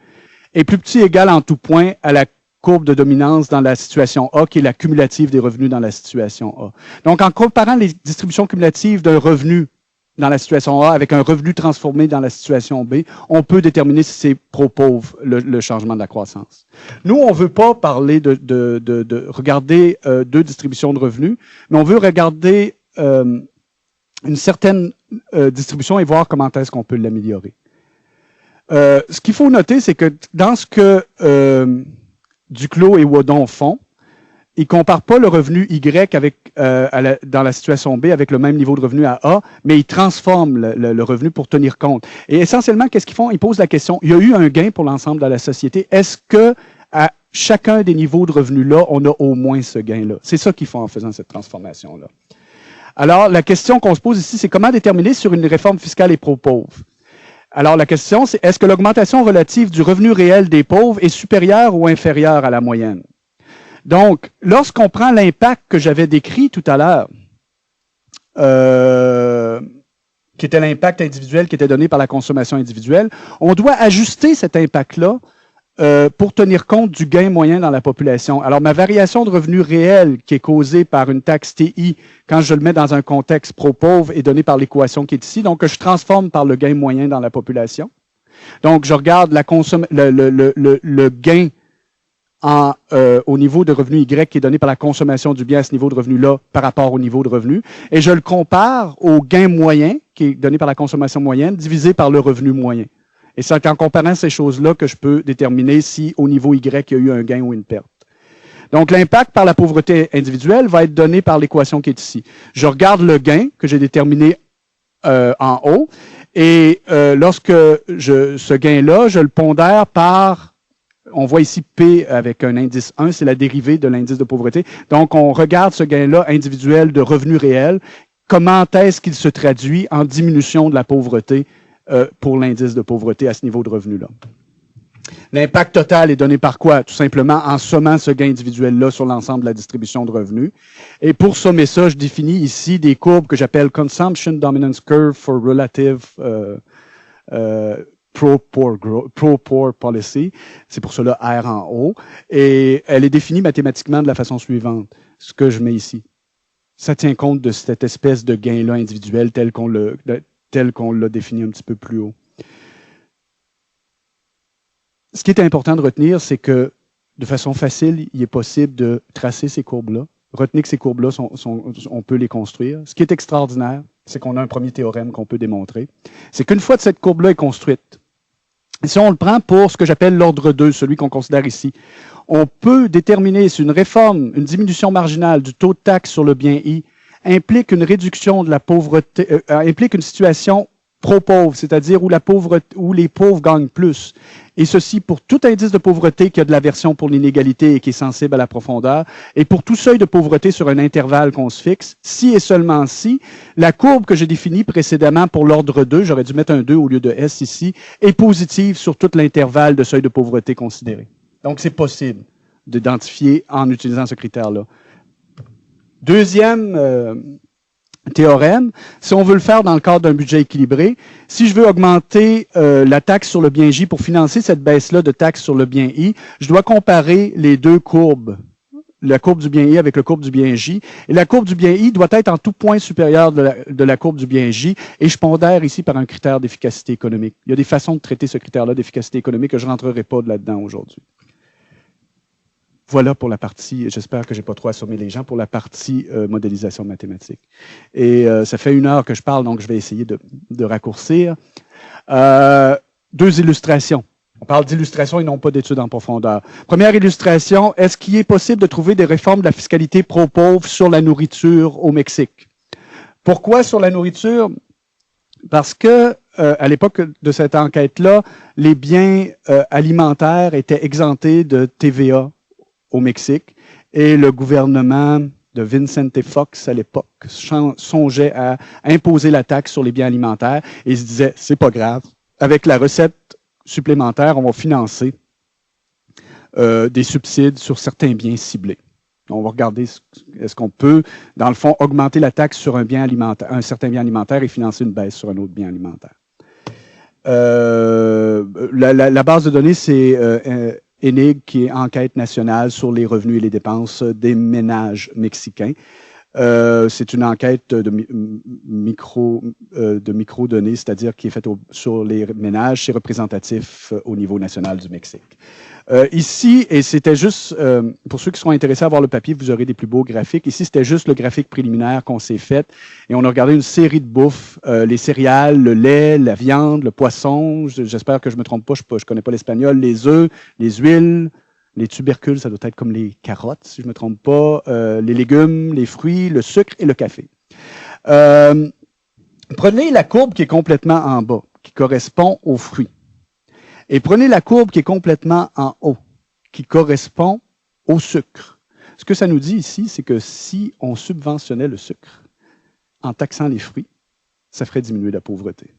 est plus petit égal en tout point à la courbe de dominance dans la situation A, qui est la cumulative des revenus dans la situation A. Donc, en comparant les distributions cumulatives d'un revenu dans la situation A avec un revenu transformé dans la situation B, on peut déterminer si c'est pro-pauvre, le changement de la croissance. Nous, on veut pas parler de regarder deux distributions de revenus, mais on veut regarder une certaine distribution et voir comment est-ce qu'on peut l'améliorer. Ce qu'il faut noter, c'est que dans ce que Duclos et Wadon font, ils ne comparent pas le revenu Y avec, dans la situation B avec le même niveau de revenu à A, mais ils transforment le revenu pour tenir compte. Et essentiellement, qu'est-ce qu'ils font? Ils posent la question, il y a eu un gain pour l'ensemble de la société. Est-ce que à chacun des niveaux de revenus-là, on a au moins ce gain-là? C'est ça qu'ils font en faisant cette transformation-là. Alors, la question qu'on se pose ici, c'est comment déterminer sur une réforme fiscale et pro-pauvre? Alors, la question, c'est est-ce que l'augmentation relative du revenu réel des pauvres est supérieure ou inférieure à la moyenne? Donc, lorsqu'on prend l'impact que j'avais décrit tout à l'heure, qui était l'impact individuel qui était donné par la consommation individuelle, on doit ajuster cet impact-là pour tenir compte du gain moyen dans la population. Alors, ma variation de revenu réel qui est causée par une taxe TI, quand je le mets dans un contexte pro-pauvre, est donnée par l'équation qui est ici, donc que je transforme par le gain moyen dans la population. Donc, je regarde le gain au niveau de revenu Y qui est donné par la consommation du bien à ce niveau de revenu-là par rapport au niveau de revenu, et je le compare au gain moyen qui est donné par la consommation moyenne divisé par le revenu moyen. Et c'est en comparant ces choses-là que je peux déterminer si au niveau Y, il y a eu un gain ou une perte. Donc, l'impact par la pauvreté individuelle va être donné par l'équation qui est ici. Je regarde le gain que j'ai déterminé en haut, et lorsque ce gain-là, je le pondère par... On voit ici P avec un indice 1, c'est la dérivée de l'indice de pauvreté. Donc, on regarde ce gain-là individuel de revenu réel. Comment est-ce qu'il se traduit en diminution de la pauvreté pour l'indice de pauvreté à ce niveau de revenu-là? L'impact total est donné par quoi? Tout simplement en sommant ce gain individuel-là sur l'ensemble de la distribution de revenus. Et pour sommer ça, je définis ici des courbes que j'appelle Consumption Dominance Curve for Relative Pro-Poor Policy, c'est pour cela R en haut, et elle est définie mathématiquement de la façon suivante, ce que je mets ici. Ça tient compte de cette espèce de gain-là individuel tel qu'on l'a défini un petit peu plus haut. Ce qui est important de retenir, c'est que de façon facile, il est possible de tracer ces courbes-là. Retenez que ces courbes-là, on peut les construire. Ce qui est extraordinaire, c'est qu'on a un premier théorème qu'on peut démontrer. C'est qu'une fois que cette courbe-là est construite, si on le prend pour ce que j'appelle l'ordre 2, celui qu'on considère ici, on peut déterminer si une réforme, une diminution marginale du taux de taxe sur le bien I implique une réduction de la pauvreté, implique une situation pro-pauvre, c'est-à-dire où les pauvres gagnent plus. Et ceci pour tout indice de pauvreté qui a de l'aversion pour l'inégalité et qui est sensible à la profondeur, et pour tout seuil de pauvreté sur un intervalle qu'on se fixe, si et seulement si, la courbe que j'ai définie précédemment pour l'ordre 2, j'aurais dû mettre un 2 au lieu de S ici, est positive sur tout l'intervalle de seuil de pauvreté considéré. Donc, c'est possible d'identifier en utilisant ce critère-là. Deuxième théorème, si on veut le faire dans le cadre d'un budget équilibré, si je veux augmenter la taxe sur le bien J pour financer cette baisse-là de taxe sur le bien I, je dois comparer les deux courbes, la courbe du bien I avec la courbe du bien J. Et la courbe du bien I doit être en tout point supérieure de la courbe du bien J, et je pondère ici par un critère d'efficacité économique. Il y a des façons de traiter ce critère-là d'efficacité économique que je ne rentrerai pas là-dedans aujourd'hui. Voilà pour la partie, j'espère que j'ai pas trop assommé les gens, pour la partie modélisation mathématique. Et ça fait 1 heure que je parle, donc je vais essayer de raccourcir. 2 illustrations. On parle d'illustration et non pas d'études en profondeur. Première illustration, est-ce qu'il est possible de trouver des réformes de la fiscalité pro-pauvre sur la nourriture au Mexique? Pourquoi sur la nourriture? Parce que à l'époque de cette enquête-là, les biens alimentaires étaient exemptés de TVA au Mexique, et le gouvernement de Vicente Fox, à l'époque, songeait à imposer la taxe sur les biens alimentaires, et il se disait, c'est pas grave, avec la recette supplémentaire, on va financer des subsides sur certains biens ciblés. On va regarder, est-ce qu'on peut, dans le fond, augmenter la taxe sur un bien alimentaire, un certain bien alimentaire, et financer une baisse sur un autre bien alimentaire. La base de données, c'est ENIG, qui est Enquête nationale sur les revenus et les dépenses des ménages mexicains. C'est une enquête de micro-données, c'est-à-dire qui est faite sur les ménages. C'est représentatif au niveau national du Mexique. Ici, et c'était juste, pour ceux qui seront intéressés à voir le papier, vous aurez des plus beaux graphiques. Ici, c'était juste le graphique préliminaire qu'on s'est fait. Et on a regardé une série de bouffes, les céréales, le lait, la viande, le poisson. J'espère que je me trompe pas, je connais pas l'espagnol, les œufs, les huiles, les tubercules, ça doit être comme les carottes, si je me trompe pas, les légumes, les fruits, le sucre et le café. Prenez la courbe qui est complètement en bas, qui correspond aux fruits. Et prenez la courbe qui est complètement en haut, qui correspond au sucre. Ce que ça nous dit ici, c'est que si on subventionnait le sucre en taxant les fruits, ça ferait diminuer la pauvreté.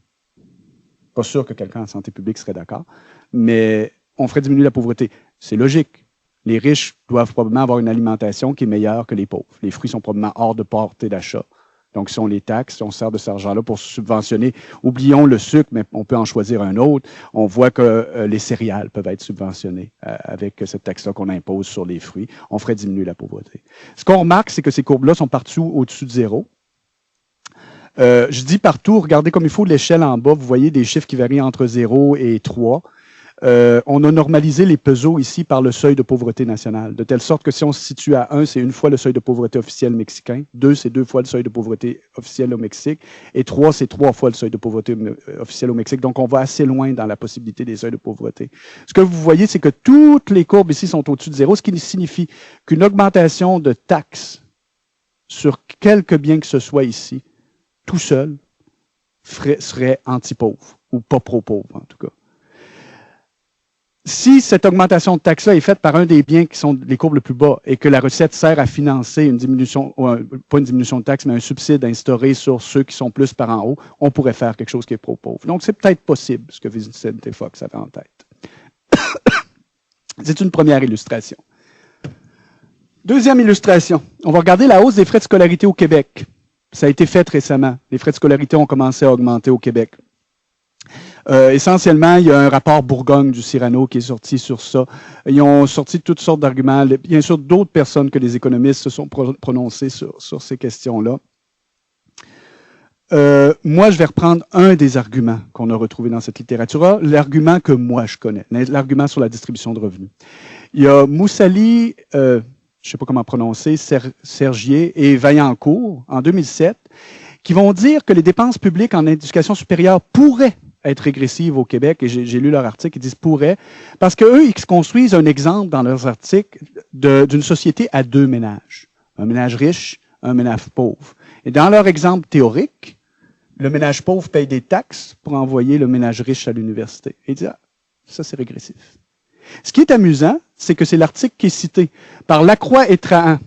Pas sûr que quelqu'un en santé publique serait d'accord, mais on ferait diminuer la pauvreté. C'est logique. Les riches doivent probablement avoir une alimentation qui est meilleure que les pauvres. Les fruits sont probablement hors de portée d'achat. Donc, si on les taxe, si on sert de cet argent-là pour subventionner, oublions le sucre, mais on peut en choisir un autre. On voit que les céréales peuvent être subventionnées avec cette taxe-là qu'on impose sur les fruits. On ferait diminuer la pauvreté. Ce qu'on remarque, c'est que ces courbes-là sont partout au-dessus de 0. Je dis partout, regardez comme il faut l'échelle en bas. Vous voyez des chiffres qui varient entre 0 et 3. On a normalisé les pesos ici par le seuil de pauvreté nationale, de telle sorte que si on se situe à 1, c'est une fois le seuil de pauvreté officiel mexicain, 2, c'est 2 fois le seuil de pauvreté officiel au Mexique, et 3, c'est 3 fois le seuil de pauvreté officiel au Mexique. Donc, on va assez loin dans la possibilité des seuils de pauvreté. Ce que vous voyez, c'est que toutes les courbes ici sont au-dessus de 0, ce qui signifie qu'une augmentation de taxes sur quelque bien que ce soit ici, tout seul, serait anti-pauvre, ou pas pro-pauvre en tout cas. Si cette augmentation de taxe-là est faite par un des biens qui sont les courbes le plus bas et que la recette sert à financer une diminution, pas une diminution de taxe, mais un subside instauré sur ceux qui sont plus par en haut, on pourrait faire quelque chose qui est pro-pauvre. Donc, c'est peut-être possible, ce que Vicente Fox avait en tête. C'est une première illustration. Deuxième illustration. On va regarder la hausse des frais de scolarité au Québec. Ça a été fait récemment. Les frais de scolarité ont commencé à augmenter au Québec. Essentiellement, il y a un rapport Bourgogne du Cyrano qui est sorti sur ça. Ils ont sorti toutes sortes d'arguments. Bien sûr, d'autres personnes que les économistes se sont prononcées sur ces questions-là. Moi, je vais reprendre un des arguments qu'on a retrouvé dans cette littérature-là, l'argument que moi je connais, l'argument sur la distribution de revenus. Il y a Moussali, je ne sais pas comment prononcer, Sergier et Vaillancourt, en 2007, qui vont dire que les dépenses publiques en éducation supérieure pourraient être régressives au Québec, et j'ai lu leur article, ils disent pourraient, parce qu'eux, ils construisent un exemple dans leurs articles d'une société à deux ménages. Un ménage riche, un ménage pauvre. Et dans leur exemple théorique, le ménage pauvre paye des taxes pour envoyer le ménage riche à l'université. Et ils disent, ah, ça c'est régressif. Ce qui est amusant, c'est que c'est l'article qui est cité par Lacroix et Trahan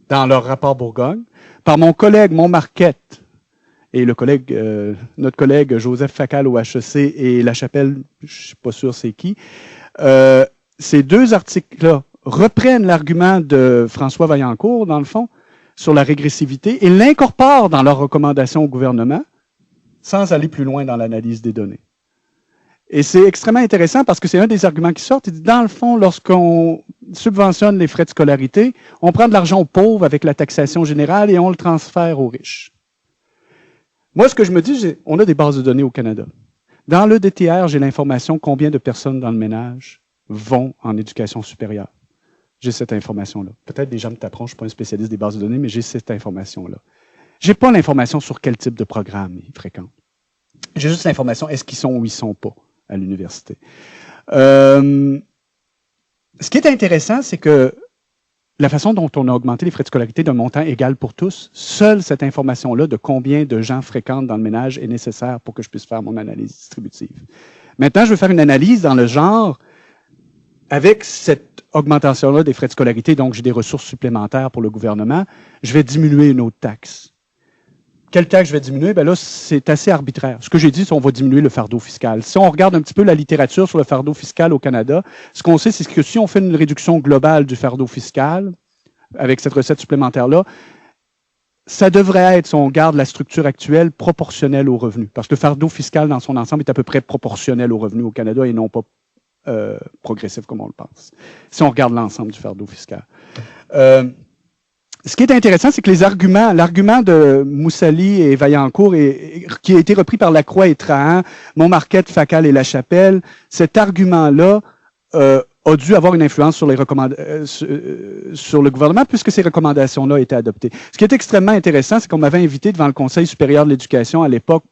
dans leur rapport Bourgogne, par mon collègue Montmarquette, et notre collègue Joseph Facal au HEC et Lachapelle, je ne suis pas sûr c'est qui, ces deux articles-là reprennent l'argument de François Vaillancourt, dans le fond, sur la régressivité, et l'incorporent dans leurs recommandations au gouvernement, sans aller plus loin dans l'analyse des données. Et c'est extrêmement intéressant parce que c'est un des arguments qui sortent. Dans le fond, lorsqu'on subventionne les frais de scolarité, on prend de l'argent aux pauvres avec la taxation générale et on le transfère aux riches. Moi, ce que je me dis, on a des bases de données au Canada. Dans le DTR, j'ai l'information combien de personnes dans le ménage vont en éducation supérieure. J'ai cette information-là. Peut-être des gens me taperont, je ne suis pas un spécialiste des bases de données, mais j'ai cette information-là. Je n'ai pas l'information sur quel type de programme ils fréquentent. J'ai juste l'information, est-ce qu'ils sont ou ils ne sont pas à l'université. Ce qui est intéressant, c'est que la façon dont on a augmenté les frais de scolarité d'un montant égal pour tous, seule cette information-là de combien de gens fréquentent dans le ménage est nécessaire pour que je puisse faire mon analyse distributive. Maintenant, je veux faire une analyse dans le genre, avec cette augmentation-là des frais de scolarité, donc j'ai des ressources supplémentaires pour le gouvernement, je vais diminuer une autre taxe. Quelle taxe je vais diminuer? Ben là, c'est assez arbitraire. Ce que j'ai dit, c'est qu'on va diminuer le fardeau fiscal. Si on regarde un petit peu la littérature sur le fardeau fiscal au Canada, ce qu'on sait, c'est que si on fait une réduction globale du fardeau fiscal, avec cette recette supplémentaire-là, ça devrait être, si on regarde la structure actuelle, proportionnelle aux revenus. Parce que le fardeau fiscal dans son ensemble est à peu près proportionnel aux revenus au Canada et non pas progressif comme on le pense. Si on regarde l'ensemble du fardeau fiscal. ce qui est intéressant, c'est que l'argument de Moussali et Vaillancourt, qui a été repris par Lacroix et Trahan, Montmarquette, Facal et La Chapelle, cet argument-là a dû avoir une influence sur sur le gouvernement, puisque ces recommandations-là étaient adoptées. Ce qui est extrêmement intéressant, c'est qu'on m'avait invité devant le Conseil supérieur de l'éducation à l'époque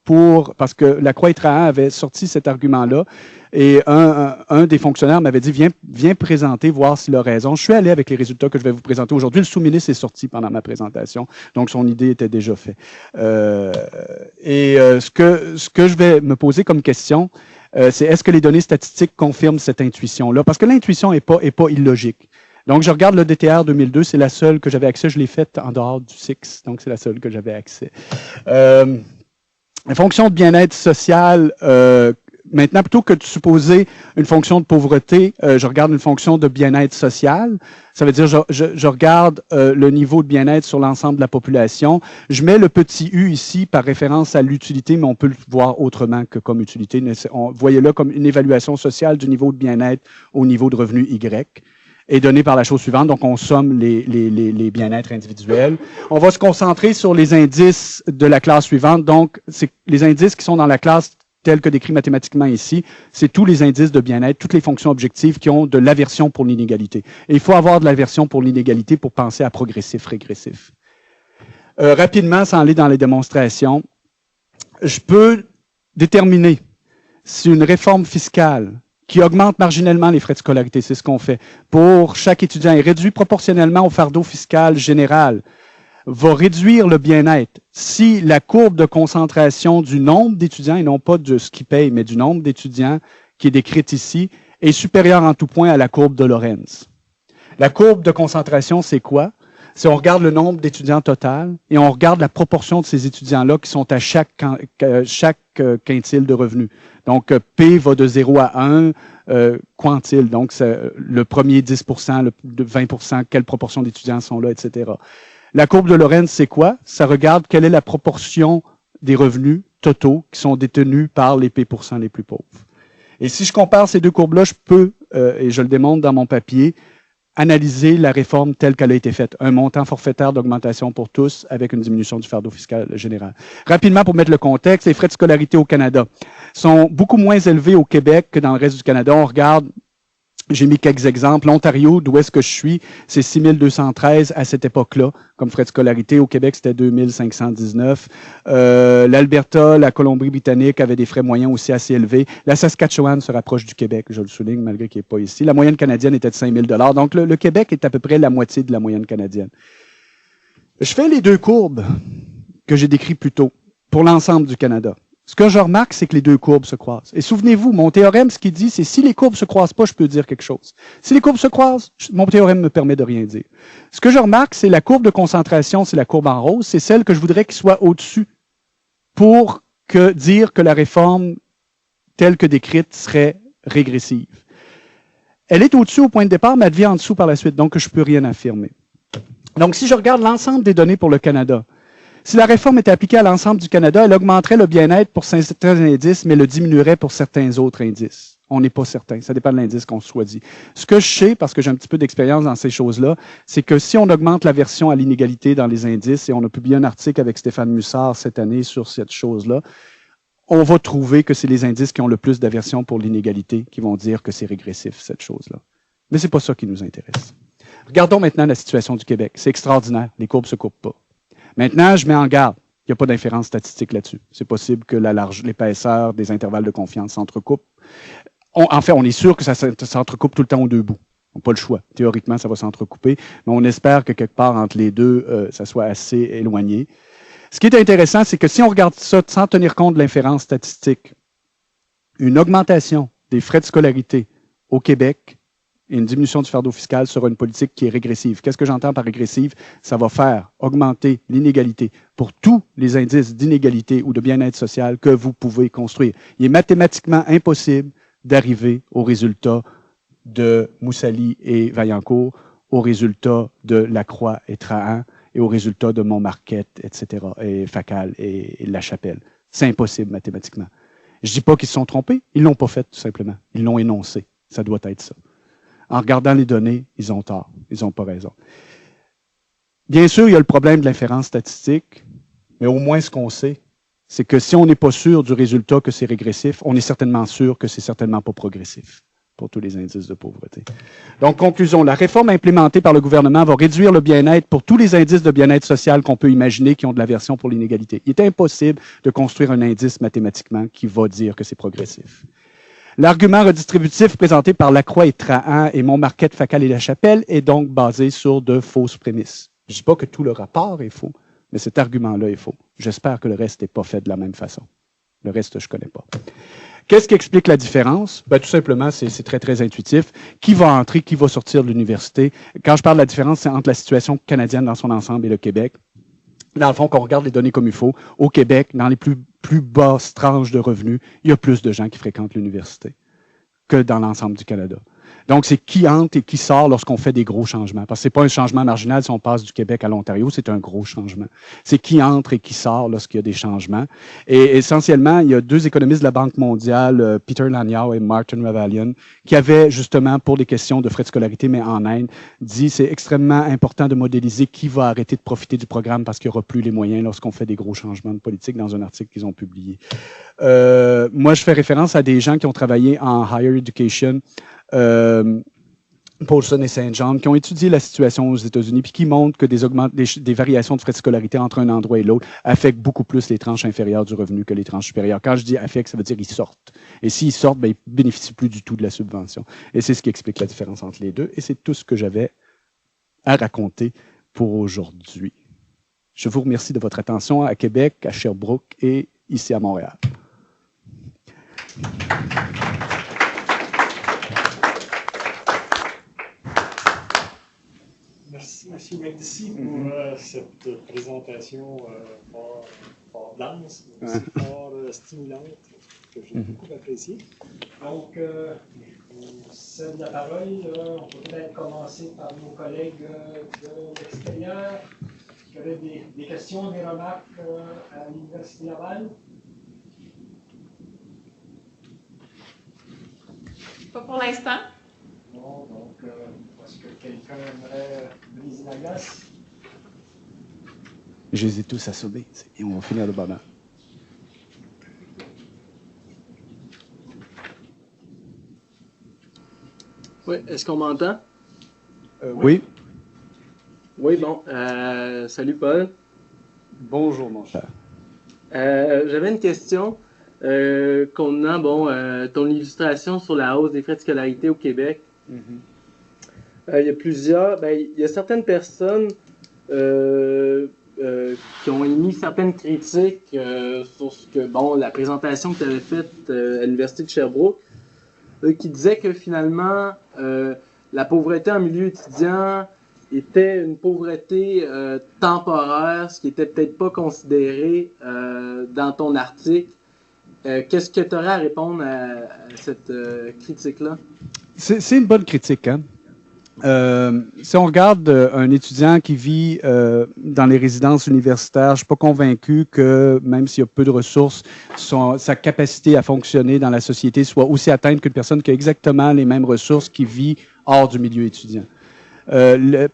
parce que Lacroix et Trahan avaient sorti cet argument-là, et un des fonctionnaires m'avait dit, viens présenter, voir s'il a raison. Je suis allé avec les résultats que je vais vous présenter aujourd'hui. Le sous-ministre est sorti pendant ma présentation, donc son idée était déjà faite. Ce que je vais me poser comme question, c'est est-ce que les données statistiques confirment cette intuition-là? Parce que l'intuition est pas illogique. Donc, je regarde le DTR 2002, c'est la seule que j'avais accès. Je l'ai faite en dehors du SIX, donc c'est la seule que j'avais accès. La fonction de bien-être social, maintenant, plutôt que de supposer une fonction de pauvreté, je regarde une fonction de bien-être social. Ça veut dire je regarde le niveau de bien-être sur l'ensemble de la population. Je mets le petit U ici par référence à l'utilité, mais on peut le voir autrement que comme utilité. Voyez-le comme une évaluation sociale du niveau de bien-être au niveau de revenu Y, est donnée par la chose suivante. Donc, on somme les bien-être individuels. On va se concentrer sur les indices de la classe suivante. Donc, c'est les indices qui sont dans la classe tel que décrit mathématiquement ici, c'est tous les indices de bien-être, toutes les fonctions objectives qui ont de l'aversion pour l'inégalité. Et il faut avoir de l'aversion pour l'inégalité pour penser à progressif, régressif. Rapidement, sans aller dans les démonstrations, je peux déterminer si une réforme fiscale qui augmente marginalement les frais de scolarité, c'est ce qu'on fait, pour chaque étudiant et réduit proportionnellement au fardeau fiscal général, va réduire le bien-être si la courbe de concentration du nombre d'étudiants, et non pas de ce qui paye, mais du nombre d'étudiants qui est décrite ici, est supérieure en tout point à la courbe de Lorenz. La courbe de concentration, c'est quoi? C'est on regarde le nombre d'étudiants total et on regarde la proportion de ces étudiants-là qui sont à chaque quintile de revenus. Donc, P va de 0 à 1, quantile, donc le premier 10 le 20 quelle proportion d'étudiants sont là, etc. La courbe de Lorenz, c'est quoi? Ça regarde quelle est la proportion des revenus totaux qui sont détenus par les P% les plus pauvres. Et si je compare ces deux courbes-là, je peux, et je le démontre dans mon papier, analyser la réforme telle qu'elle a été faite. Un montant forfaitaire d'augmentation pour tous avec une diminution du fardeau fiscal général. Rapidement, pour mettre le contexte, les frais de scolarité au Canada sont beaucoup moins élevés au Québec que dans le reste du Canada. On regarde, j'ai mis quelques exemples. L'Ontario, d'où est-ce que je suis, c'est 6 213 à cette époque-là, comme frais de scolarité. Au Québec, c'était 2 519. L'Alberta, la Colombie-Britannique avaient des frais moyens aussi assez élevés. La Saskatchewan se rapproche du Québec, je le souligne, malgré qu'il n'est pas ici. La moyenne canadienne était de 5 000 $. Donc, le Québec est à peu près la moitié de la moyenne canadienne. Je fais les deux courbes que j'ai décrites plus tôt pour l'ensemble du Canada. Ce que je remarque, c'est que les deux courbes se croisent. Et souvenez-vous, mon théorème, ce qu'il dit, c'est si les courbes se croisent pas, je peux dire quelque chose. Si les courbes se croisent, mon théorème me permet de rien dire. Ce que je remarque, c'est la courbe de concentration, c'est la courbe en rose, c'est celle que je voudrais qu'il soit au-dessus pour dire que la réforme telle que décrite serait régressive. Elle est au-dessus au point de départ, mais elle devient en dessous par la suite, donc je ne peux rien affirmer. Donc, si je regarde l'ensemble des données pour le Canada, si la réforme était appliquée à l'ensemble du Canada, elle augmenterait le bien-être pour certains indices, mais le diminuerait pour certains autres indices. On n'est pas certain. Ça dépend de l'indice qu'on choisit. Ce que je sais, parce que j'ai un petit peu d'expérience dans ces choses-là, c'est que si on augmente l'aversion à l'inégalité dans les indices, et on a publié un article avec Stéphane Mussard cette année sur cette chose-là, on va trouver que c'est les indices qui ont le plus d'aversion pour l'inégalité qui vont dire que c'est régressif, cette chose-là. Mais c'est pas ça qui nous intéresse. Regardons maintenant la situation du Québec. C'est extraordinaire. Les courbes se coupent pas. Maintenant, je mets en garde. Il n'y a pas d'inférence statistique là-dessus. C'est possible que l'épaisseur des intervalles de confiance s'entrecoupent. En fait, on est sûr que ça s'entrecoupe tout le temps aux deux bouts. On n'a pas le choix. Théoriquement, ça va s'entrecouper, mais on espère que quelque part entre les deux, ça soit assez éloigné. Ce qui est intéressant, c'est que si on regarde ça sans tenir compte de l'inférence statistique, une augmentation des frais de scolarité au Québec et une diminution du fardeau fiscal sera une politique qui est régressive. Qu'est-ce que j'entends par régressive? Ça va faire augmenter l'inégalité pour tous les indices d'inégalité ou de bien-être social que vous pouvez construire. Il est mathématiquement impossible d'arriver au résultat de Moussali et Vaillancourt, au résultat de Lacroix et Trahan et au résultat de Montmarquette, etc., et Facal et La Chapelle. C'est impossible mathématiquement. Je dis pas qu'ils se sont trompés, ils l'ont pas fait tout simplement. Ils l'ont énoncé. Ça doit être ça. En regardant les données, ils ont tort. Ils n'ont pas raison. Bien sûr, il y a le problème de l'inférence statistique, mais au moins ce qu'on sait, c'est que si on n'est pas sûr du résultat que c'est régressif, on est certainement sûr que c'est certainement pas progressif pour tous les indices de pauvreté. Donc, conclusion, la réforme implémentée par le gouvernement va réduire le bien-être pour tous les indices de bien-être social qu'on peut imaginer qui ont de l'aversion pour l'inégalité. Il est impossible de construire un indice mathématiquement qui va dire que c'est progressif. L'argument redistributif présenté par Lacroix et Trahan et Montmarquette, Facal et La Chapelle est donc basé sur de fausses prémices. Je ne dis pas que tout le rapport est faux, mais cet argument-là est faux. J'espère que le reste n'est pas fait de la même façon. Le reste, je ne connais pas. Qu'est-ce qui explique la différence? Ben, tout simplement, c'est très, très intuitif. Qui va entrer, qui va sortir de l'université? Quand je parle de la différence, c'est entre la situation canadienne dans son ensemble et le Québec. Dans le fond, qu'on regarde les données comme il faut, au Québec, dans les plus basses tranches de revenus, il y a plus de gens qui fréquentent l'université que dans l'ensemble du Canada. Donc, c'est qui entre et qui sort lorsqu'on fait des gros changements. Parce que c'est pas un changement marginal si on passe du Québec à l'Ontario, c'est un gros changement. C'est qui entre et qui sort lorsqu'il y a des changements. Et essentiellement, il y a deux économistes de la Banque mondiale, Peter Lanyao et Martin Ravalian, qui avaient justement, pour des questions de frais de scolarité, mais en Inde, dit c'est extrêmement important de modéliser qui va arrêter de profiter du programme parce qu'il n'y aura plus les moyens lorsqu'on fait des gros changements de politique dans un article qu'ils ont publié. Moi, je fais référence à des gens qui ont travaillé en higher education, Paulson et Saint John, qui ont étudié la situation aux États-Unis puis qui montrent que des variations de frais de scolarité entre un endroit et l'autre affectent beaucoup plus les tranches inférieures du revenu que les tranches supérieures. Quand je dis affectent, ça veut dire ils sortent. Et s'ils sortent, ben, ils bénéficient plus du tout de la subvention. Et c'est ce qui explique la différence entre les deux. Et c'est tout ce que j'avais à raconter pour aujourd'hui. Je vous remercie de votre attention à Québec, à Sherbrooke et ici à Montréal. Merci, M. Medici, pour cette présentation fort dense, mais aussi fort stimulante, que j'ai beaucoup appréciée. Donc, je vous cède la parole. On peut peut-être commencer par nos collègues de l'extérieur. Est-ce qu'il y aurait des questions, des remarques à l'Université Laval? Pas pour l'instant. Non, donc, est-ce que quelqu'un aimerait briser la glace? Je les ai tous assommés. C'est bien, on va finir de bonheur. Oui, est-ce qu'on m'entend? Oui. Oui, bon. Salut, Paul. Bonjour, mon cher. J'avais une question contenant ton illustration sur la hausse des frais de scolarité au Québec. Il y a certaines personnes qui ont émis certaines critiques sur ce que, la présentation que tu avais faite à l'Université de Sherbrooke, qui disaient que finalement, la pauvreté en milieu étudiant était une pauvreté temporaire, ce qui n'était peut-être pas considéré dans ton article. Qu'est-ce que tu aurais à répondre à cette critique-là? C'est une bonne critique, hein? Si on regarde un étudiant qui vit dans les résidences universitaires, je ne suis pas convaincu que, même s'il y a peu de ressources, sa capacité à fonctionner dans la société soit aussi atteinte qu'une personne qui a exactement les mêmes ressources qui vit hors du milieu étudiant.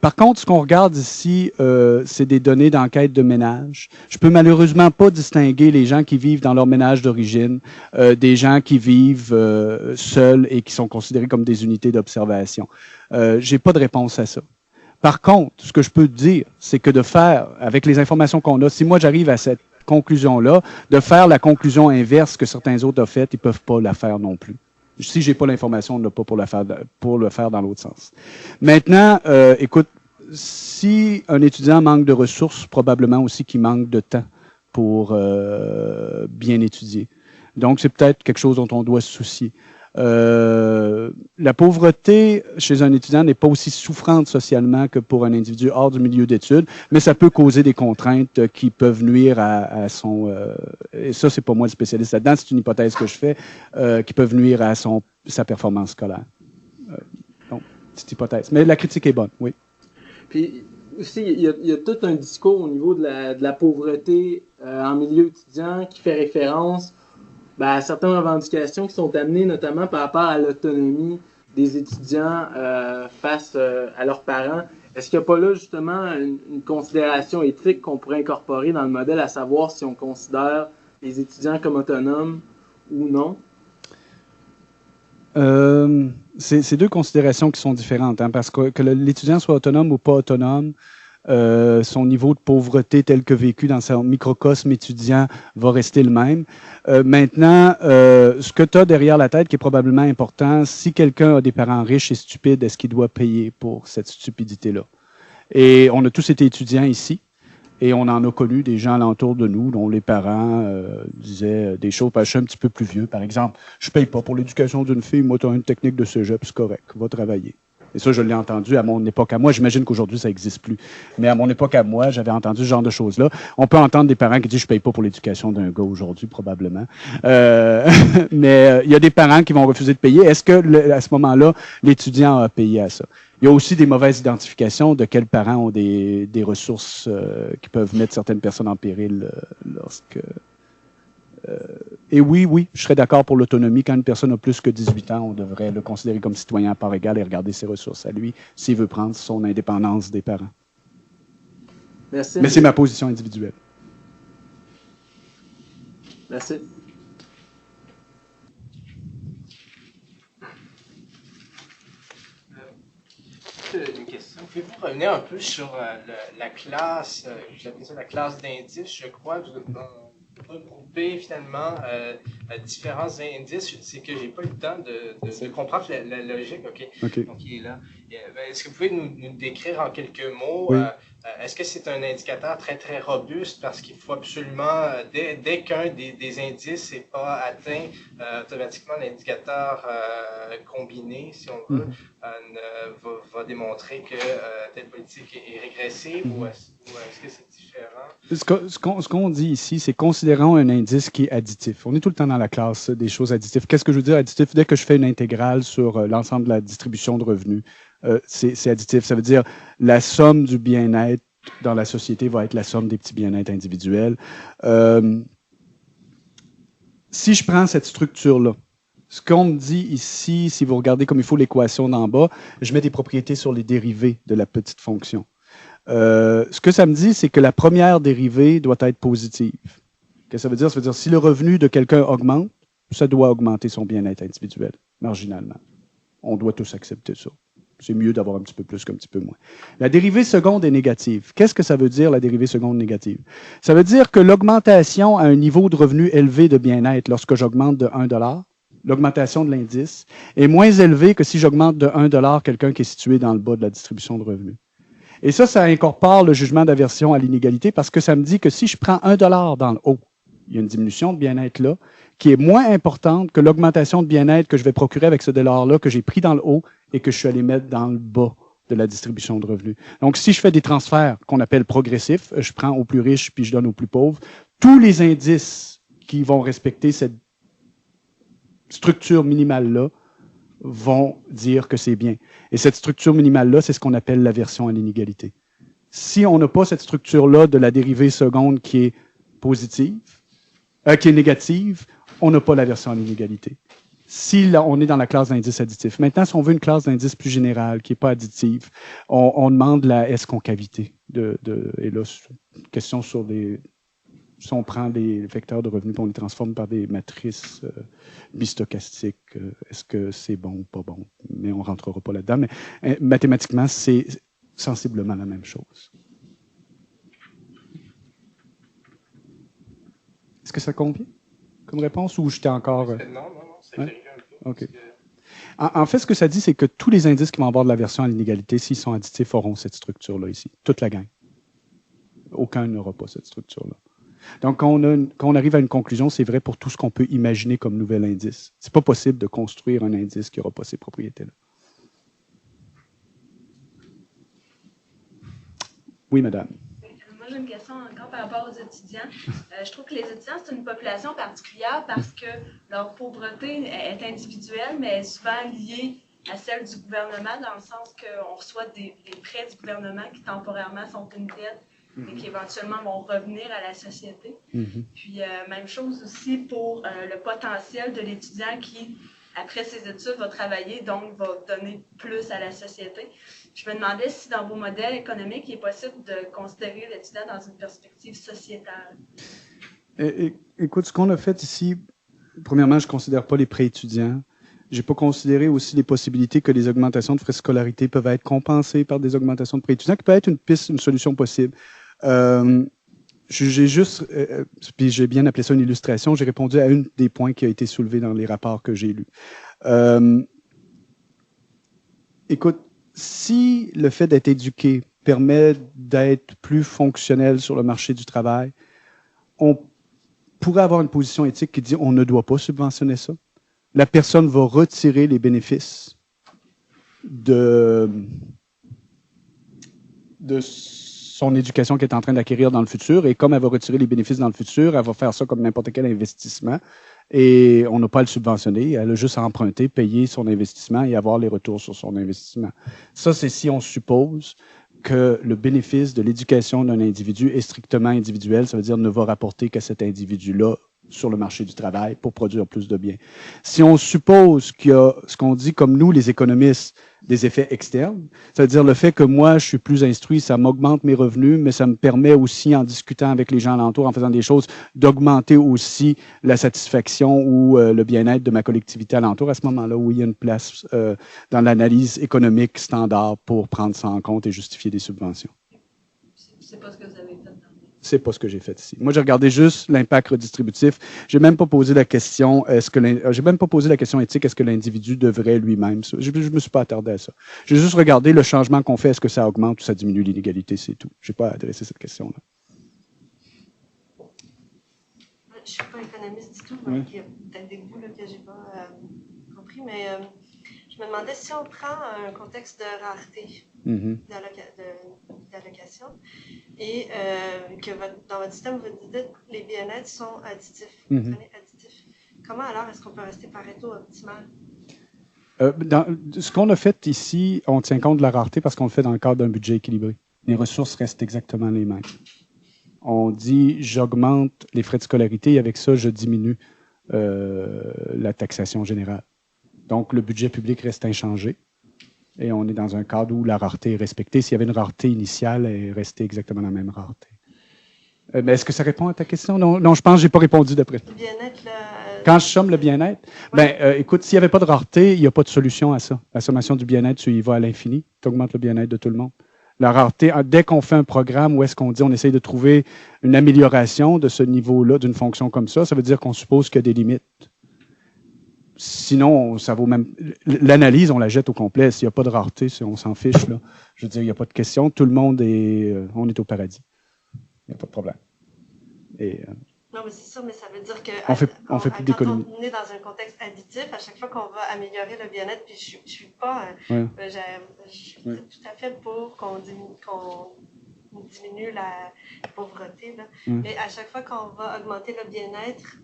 Par contre, ce qu'on regarde ici, c'est des données d'enquête de ménage. Je peux malheureusement pas distinguer les gens qui vivent dans leur ménage d'origine des gens qui vivent seuls et qui sont considérés comme des unités d'observation. J'ai pas de réponse à ça. Par contre, ce que je peux dire, c'est que de faire, avec les informations qu'on a, si moi j'arrive à cette conclusion-là, de faire la conclusion inverse que certains autres ont faite, ils peuvent pas la faire non plus. Si j'ai pas l'information, on n'a pas pour le faire dans l'autre sens. Maintenant, écoute, si un étudiant manque de ressources, probablement aussi qu'il manque de temps pour bien étudier. Donc, c'est peut-être quelque chose dont on doit se soucier. La pauvreté chez un étudiant n'est pas aussi souffrante socialement que pour un individu hors du milieu d'études, mais ça peut causer des contraintes qui peuvent nuire à son... et ça, c'est pas moi le spécialiste là-dedans, c'est une hypothèse que je fais, qui peuvent nuire à sa performance scolaire. Donc, petite hypothèse. Mais la critique est bonne, oui. Puis aussi, il y a tout un discours au niveau de la pauvreté en milieu étudiant qui fait référence à certaines revendications qui sont amenées notamment par rapport à l'autonomie des étudiants face à leurs parents. est-ce qu'il n'y a pas là justement une considération éthique qu'on pourrait incorporer dans le modèle, à savoir si on considère les étudiants comme autonomes ou non? C'est deux considérations qui sont différentes, hein, parce que l'étudiant soit autonome ou pas autonome, son niveau de pauvreté tel que vécu dans son microcosme étudiant va rester le même. Maintenant, ce que tu as derrière la tête qui est probablement important, si quelqu'un a des parents riches et stupides, est-ce qu'il doit payer pour cette stupidité-là? Et on a tous été étudiants ici. Et on en a connu des gens alentour de nous dont les parents disaient des choses. Parce que je suis un petit peu plus vieux, par exemple. Je paye pas pour l'éducation d'une fille. Moi, tu as une technique de cégep, c'est correct. Va travailler. Et ça, je l'ai entendu à mon époque à moi. J'imagine qu'aujourd'hui, ça n'existe plus. Mais à mon époque à moi, j'avais entendu ce genre de choses-là. On peut entendre des parents qui disent « je paye pas pour l'éducation d'un gars aujourd'hui », probablement. Mais il y a des parents qui vont refuser de payer. Est-ce que, à ce moment-là, l'étudiant a payé à ça? Il y a aussi des mauvaises identifications de quels parents ont des ressources qui peuvent mettre certaines personnes en péril lorsque... et oui, je serais d'accord pour l'autonomie. Quand une personne a plus que 18 ans, on devrait le considérer comme citoyen à part égale et regarder ses ressources à lui s'il veut prendre son indépendance des parents. Merci. Mais c'est ma position individuelle. Merci. Une question. Pouvez-vous revenir un peu sur la classe, j'appelle ça la classe d'indices, je crois, regrouper finalement différents indices. C'est que j'ai pas eu le temps de comprendre la logique. OK. Donc, il est là. Est-ce que vous pouvez nous décrire en quelques mots, oui. Est-ce que c'est un indicateur très, très robuste parce qu'il faut absolument, dès qu'un des indices n'est pas atteint, automatiquement l'indicateur combiné, si on veut, va démontrer que telle politique est régressive ou est-ce que c'est différent? Ce qu'on dit ici, c'est considérons un indice qui est additif. On est tout le temps dans la classe des choses additives. Qu'est-ce que je veux dire additif? Dès que je fais une intégrale sur l'ensemble de la distribution de revenus, c'est additif. Ça veut dire la somme du bien-être dans la société va être la somme des petits bien-être individuels. Si je prends cette structure-là, ce qu'on me dit ici, si vous regardez comme il faut l'équation d'en bas, je mets des propriétés sur les dérivés de la petite fonction. Ce que ça me dit, c'est que la première dérivée doit être positive. Qu'est-ce que ça veut dire? Ça veut dire si le revenu de quelqu'un augmente, ça doit augmenter son bien-être individuel, marginalement. On doit tous accepter ça. C'est mieux d'avoir un petit peu plus qu'un petit peu moins. La dérivée seconde est négative. Qu'est-ce que ça veut dire, la dérivée seconde négative? Ça veut dire que l'augmentation à un niveau de revenu élevé de bien-être, lorsque j'augmente de 1 $, l'augmentation de l'indice, est moins élevée que si j'augmente de 1 $ quelqu'un qui est situé dans le bas de la distribution de revenus. Et ça incorpore le jugement d'aversion à l'inégalité parce que ça me dit que si je prends 1 $ dans le haut, il y a une diminution de bien-être là qui est moins importante que l'augmentation de bien-être que je vais procurer avec ce dollar-là que j'ai pris dans le haut et que je suis allé mettre dans le bas de la distribution de revenus. Donc, si je fais des transferts qu'on appelle progressifs, je prends aux plus riches puis je donne aux plus pauvres, tous les indices qui vont respecter cette structure minimale-là vont dire que c'est bien. Et cette structure minimale-là, c'est ce qu'on appelle l'aversion à l'inégalité. Si on n'a pas cette structure-là de la dérivée seconde qui est positive, qui est négative, on n'a pas l'aversion à l'inégalité. Si là, on est dans la classe d'indices additifs. Maintenant, si on veut une classe d'indices plus générale, qui n'est pas additive, on demande la S-concavité. Et là, question sur des... Si on prend des vecteurs de revenus et on les transforme par des matrices bistochastiques, est-ce que c'est bon ou pas bon? Mais on ne rentrera pas là-dedans. Mais mathématiquement, c'est sensiblement la même chose. Est-ce que ça convient comme réponse ou j'étais encore... Non, c'est vérifié un peu. OK. En fait, ce que ça dit, c'est que tous les indices qui vont avoir de l'aversion à l'inégalité, s'ils sont additifs, auront cette structure-là ici. Toute la gang. Aucun n'aura pas cette structure-là. Donc, quand on arrive à une conclusion, c'est vrai pour tout ce qu'on peut imaginer comme nouvel indice. C'est pas possible de construire un indice qui n'aura pas ces propriétés-là. Oui, madame. Moi, j'ai une question encore par rapport aux étudiants. Je trouve que les étudiants, c'est une population particulière parce que leur pauvreté est individuelle, mais est souvent liée à celle du gouvernement, dans le sens qu'on reçoit des prêts du gouvernement qui temporairement sont une dette, mais qui éventuellement vont revenir à la société. Puis, même chose aussi pour le potentiel de l'étudiant qui, après ses études, va travailler, donc va donner plus à la société. Je me demandais si dans vos modèles économiques, il est possible de considérer l'étudiant dans une perspective sociétale. Écoute, ce qu'on a fait ici, premièrement, je ne considère pas les prêts étudiants. Je n'ai pas considéré aussi les possibilités que les augmentations de frais de scolarité peuvent être compensées par des augmentations de prêts étudiants, qui peut être une solution possible. J'ai juste, puis j'ai bien appelé ça une illustration, j'ai répondu à un des points qui a été soulevé dans les rapports que j'ai lus. Écoute, si le fait d'être éduqué permet d'être plus fonctionnel sur le marché du travail, on pourrait avoir une position éthique qui dit on ne doit pas subventionner ça. La personne va retirer les bénéfices de son éducation qu'elle est en train d'acquérir dans le futur, et comme elle va retirer les bénéfices dans le futur, elle va faire ça comme n'importe quel investissement, et on n'a pas à le subventionner, elle a juste à emprunter, payer son investissement et avoir les retours sur son investissement. Ça, c'est si on suppose que le bénéfice de l'éducation d'un individu est strictement individuel, ça veut dire ne va rapporter qu'à cet individu-là sur le marché du travail pour produire plus de biens. Si on suppose qu'il y a ce qu'on dit comme nous, les économistes, des effets externes, ça veut dire le fait que moi, je suis plus instruit, ça m'augmente mes revenus, mais ça me permet aussi, en discutant avec les gens alentours, en faisant des choses, d'augmenter aussi la satisfaction ou le bien-être de ma collectivité alentour. À ce moment-là, oui, il y a une place dans l'analyse économique standard pour prendre ça en compte et justifier des subventions. C'est pas ce que vous avez fait. C'est pas ce que j'ai fait ici. Moi, j'ai regardé juste l'impact redistributif. J'ai même pas posé la question, j'ai même pas posé la question éthique, est-ce que l'individu devrait lui-même, je me suis pas attardé à ça. J'ai juste regardé le changement qu'on fait, est-ce que ça augmente ou ça diminue l'inégalité, c'est tout. J'ai pas adressé cette question-là. Je suis pas économiste du tout, donc il y a peut-être des bouts là, que j'ai pas compris, mais je me demandais si on prend un contexte de rareté d'allocation et que dans votre système, vous dites que les bien-être sont additifs. Comment alors est-ce qu'on peut rester Pareto optimal? Ce qu'on a fait ici, on tient compte de la rareté parce qu'on le fait dans le cadre d'un budget équilibré. Les ressources restent exactement les mêmes. On dit, j'augmente les frais de scolarité et avec ça, je diminue la taxation générale. Donc, le budget public reste inchangé et on est dans un cadre où la rareté est respectée. S'il y avait une rareté initiale, elle est restée exactement la même rareté. Mais est-ce que ça répond à ta question? Non, je pense que je n'ai pas répondu d'après. Le bien-être, Quand je somme le bien-être, écoute, s'il n'y avait pas de rareté, il n'y a pas de solution à ça. La sommation du bien-être, tu y vas à l'infini. Tu augmentes le bien-être de tout le monde. La rareté, dès qu'on fait un programme où est-ce qu'on dit on essaye de trouver une amélioration de ce niveau-là, d'une fonction comme ça veut dire qu'on suppose qu'il y a des limites. Sinon, ça vaut même... L'analyse, on la jette au complet. S'il n'y a pas de rareté, on s'en fiche, là. Je veux dire, il n'y a pas de question. Tout le monde est... on est au paradis. Il n'y a pas de problème. Non, mais c'est sûr, mais ça veut dire que on fait plus d'économie. Quand on est dans un contexte additif, à chaque fois qu'on va améliorer le bien-être, puis je suis pas... je suis tout à fait pour qu'on diminue la pauvreté, là. Mais à chaque fois qu'on va augmenter le bien-être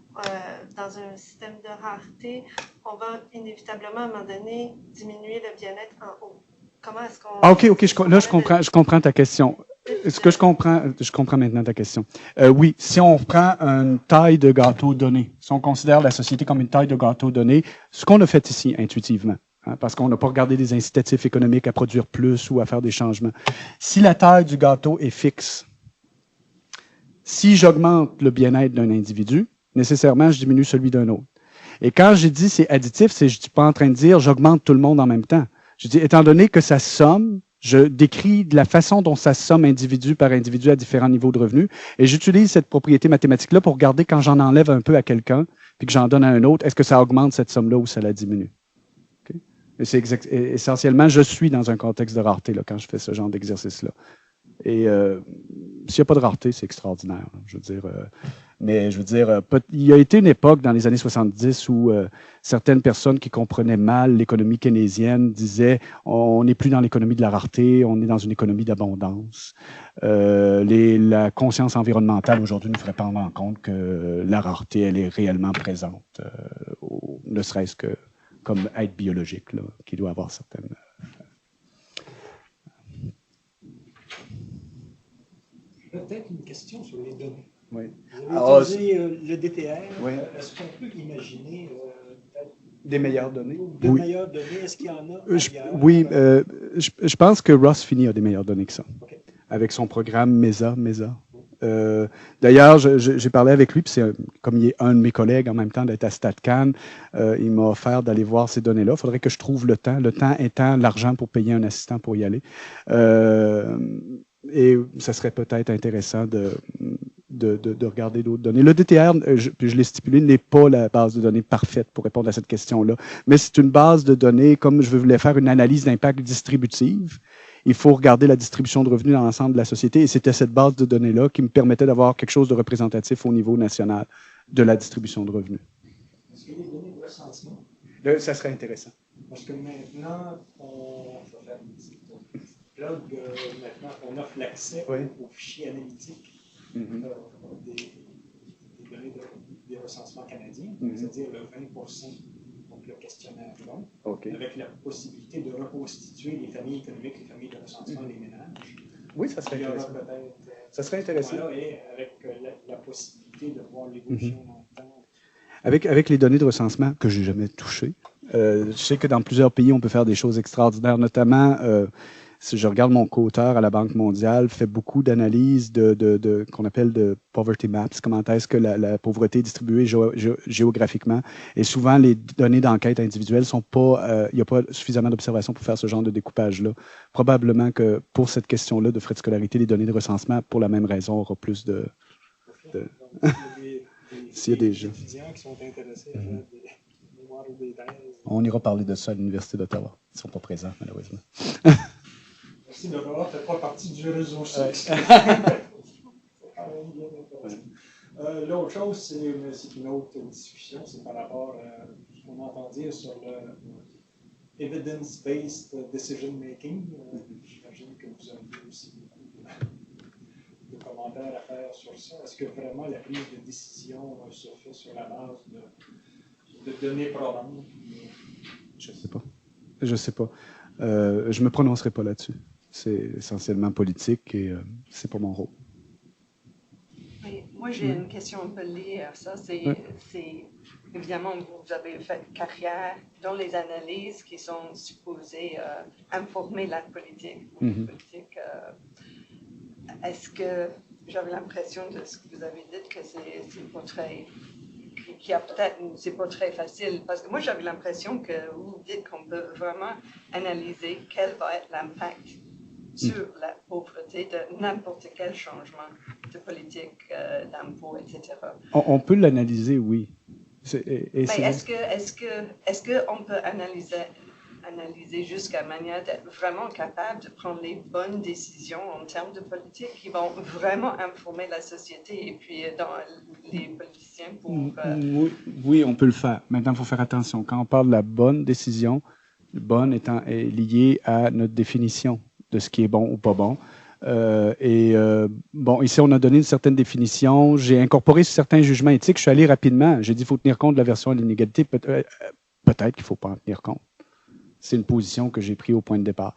dans un système de rareté, on va inévitablement, à un moment donné, diminuer le bien-être en haut. Comment est-ce qu'on... Ah, OK, je comprends ta question. Est-ce que je comprends maintenant ta question. Oui, si on prend une taille de gâteau donnée, si on considère la société comme une taille de gâteau donnée, ce qu'on a fait ici intuitivement, parce qu'on n'a pas regardé des incitatifs économiques à produire plus ou à faire des changements. Si la taille du gâteau est fixe, si j'augmente le bien-être d'un individu, nécessairement, je diminue celui d'un autre. Et quand j'ai dit c'est additif, je ne suis pas en train de dire j'augmente tout le monde en même temps. Je dis, étant donné que ça somme, je décris de la façon dont ça somme individu par individu à différents niveaux de revenus, et j'utilise cette propriété mathématique-là pour regarder quand j'en enlève un peu à quelqu'un, puis que j'en donne à un autre, est-ce que ça augmente cette somme-là ou ça la diminue? Okay? Et c'est essentiellement, je suis dans un contexte de rareté là, quand je fais ce genre d'exercice-là. Et s'il n'y a pas de rareté, c'est extraordinaire. Je veux dire, il y a été une époque dans les années 70 où certaines personnes qui comprenaient mal l'économie keynésienne disaient on n'est plus dans l'économie de la rareté, on est dans une économie d'abondance. La conscience environnementale aujourd'hui nous ferait prendre en compte que la rareté, elle est réellement présente, ne serait-ce que comme être biologique, là, qui doit avoir certaines... Peut-être une question sur les données. Oui. Vous avez utilisé le DTR. Oui. Est-ce qu'on peut imaginer peut-être Des meilleures données? De Oui. meilleures données, est-ce qu'il y en a ailleurs? Oui, je pense que Ross Finney a des meilleures données que ça, OK. avec son programme MESA. D'ailleurs, j'ai parlé avec lui, puis comme il est un de mes collègues en même temps d'être à StatCan, il m'a offert d'aller voir ces données-là. Il faudrait que je trouve le temps étant l'argent pour payer un assistant pour y aller. Et ça serait peut-être intéressant de regarder d'autres données. Le DTR, puis je l'ai stipulé, n'est pas la base de données parfaite pour répondre à cette question-là, mais c'est une base de données, comme je voulais faire une analyse d'impact distributive, il faut regarder la distribution de revenus dans l'ensemble de la société, et c'était cette base de données-là qui me permettait d'avoir quelque chose de représentatif au niveau national de la distribution de revenus. Est-ce qu'il y a des données de recensement? Ça serait intéressant. Parce que maintenant, je vais faire une petite plug, maintenant on offre l'accès aux fichiers analytiques des données des recensements canadiens, c'est-à-dire le 20%, donc le questionnaire long, avec la possibilité de reconstituer les familles économiques, les familles de recensement, les ménages. Oui, ça serait intéressant. Ça serait intéressant. Voilà, et avec la possibilité de voir l'évolution dans le temps. Avec les données de recensement que je n'ai jamais touchées, je sais que dans plusieurs pays, on peut faire des choses extraordinaires, notamment, si je regarde mon co-auteur à la Banque mondiale, fait beaucoup d'analyses qu'on appelle de poverty maps, comment est-ce que la pauvreté est distribuée géographiquement. Et souvent, les données d'enquête individuelles sont pas, il n'y a pas suffisamment d'observations pour faire ce genre de découpage-là. Probablement que pour cette question-là de frais de scolarité, les données de recensement, pour la même raison, aura plus de s'il y a des étudiants qui sont intéressés à faire des mémoires ou des thèses. On ira parler de ça à l'Université d'Ottawa. Ils ne sont pas présents, malheureusement. Merci d'Ottawa, fait pas partie du réseau sexe. L'autre chose, c'est une autre discussion, c'est par rapport à ce qu'on entend dire sur le evidence-based decision making. J'imagine que vous avez aussi beaucoup de commentaires à faire sur ça. Est-ce que vraiment la prise de décision se fait sur la base de données probantes? Je ne sais pas. Je ne sais pas. Je ne me prononcerai pas là-dessus. C'est essentiellement politique et c'est pas mon rôle. Oui, moi, j'ai une question un peu liée à ça. C'est évidemment, vous avez fait carrière dans les analyses qui sont supposées informer la politique. Est-ce que j'avais l'impression de ce que vous avez dit que c'est pas très, qu'il y a peut-être, c'est pas très facile, parce que moi j'avais l'impression que vous dites qu'on peut vraiment analyser quel va être l'impact sur la pauvreté de n'importe quel changement de politique, d'impôts, etc. On peut l'analyser, oui. Mais est-ce qu'on peut analyser jusqu'à manière d'être vraiment capable de prendre les bonnes décisions en termes de politique qui vont vraiment informer la société et puis dans les politiciens pour... Oui, on peut le faire. Maintenant, il faut faire attention. Quand on parle de la bonne décision, bonne étant liée à notre définition de ce qui est bon ou pas bon. Bon, ici, on a donné une certaine définition. J'ai incorporé certains jugements éthiques. Je suis allé rapidement. J'ai dit qu'il faut tenir compte de l'aversion à l'inégalité. Peut-être qu'il ne faut pas en tenir compte. C'est une position que j'ai prise au point de départ.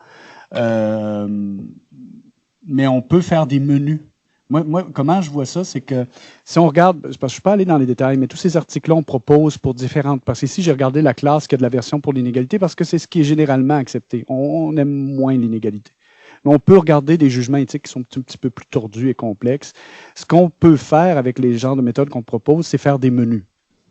Mais on peut faire des menus. Moi, comment je vois ça, c'est que si on regarde, parce que je ne suis pas allé dans les détails, mais tous ces articles-là, on propose pour différentes... Parce que ici, j'ai regardé la classe qui a de l'aversion pour l'inégalité parce que c'est ce qui est généralement accepté. On aime moins l'inégalité. Mais on peut regarder des jugements éthiques qui sont un petit peu plus tordus et complexes. Ce qu'on peut faire avec les genres de méthodes qu'on propose, c'est faire des menus.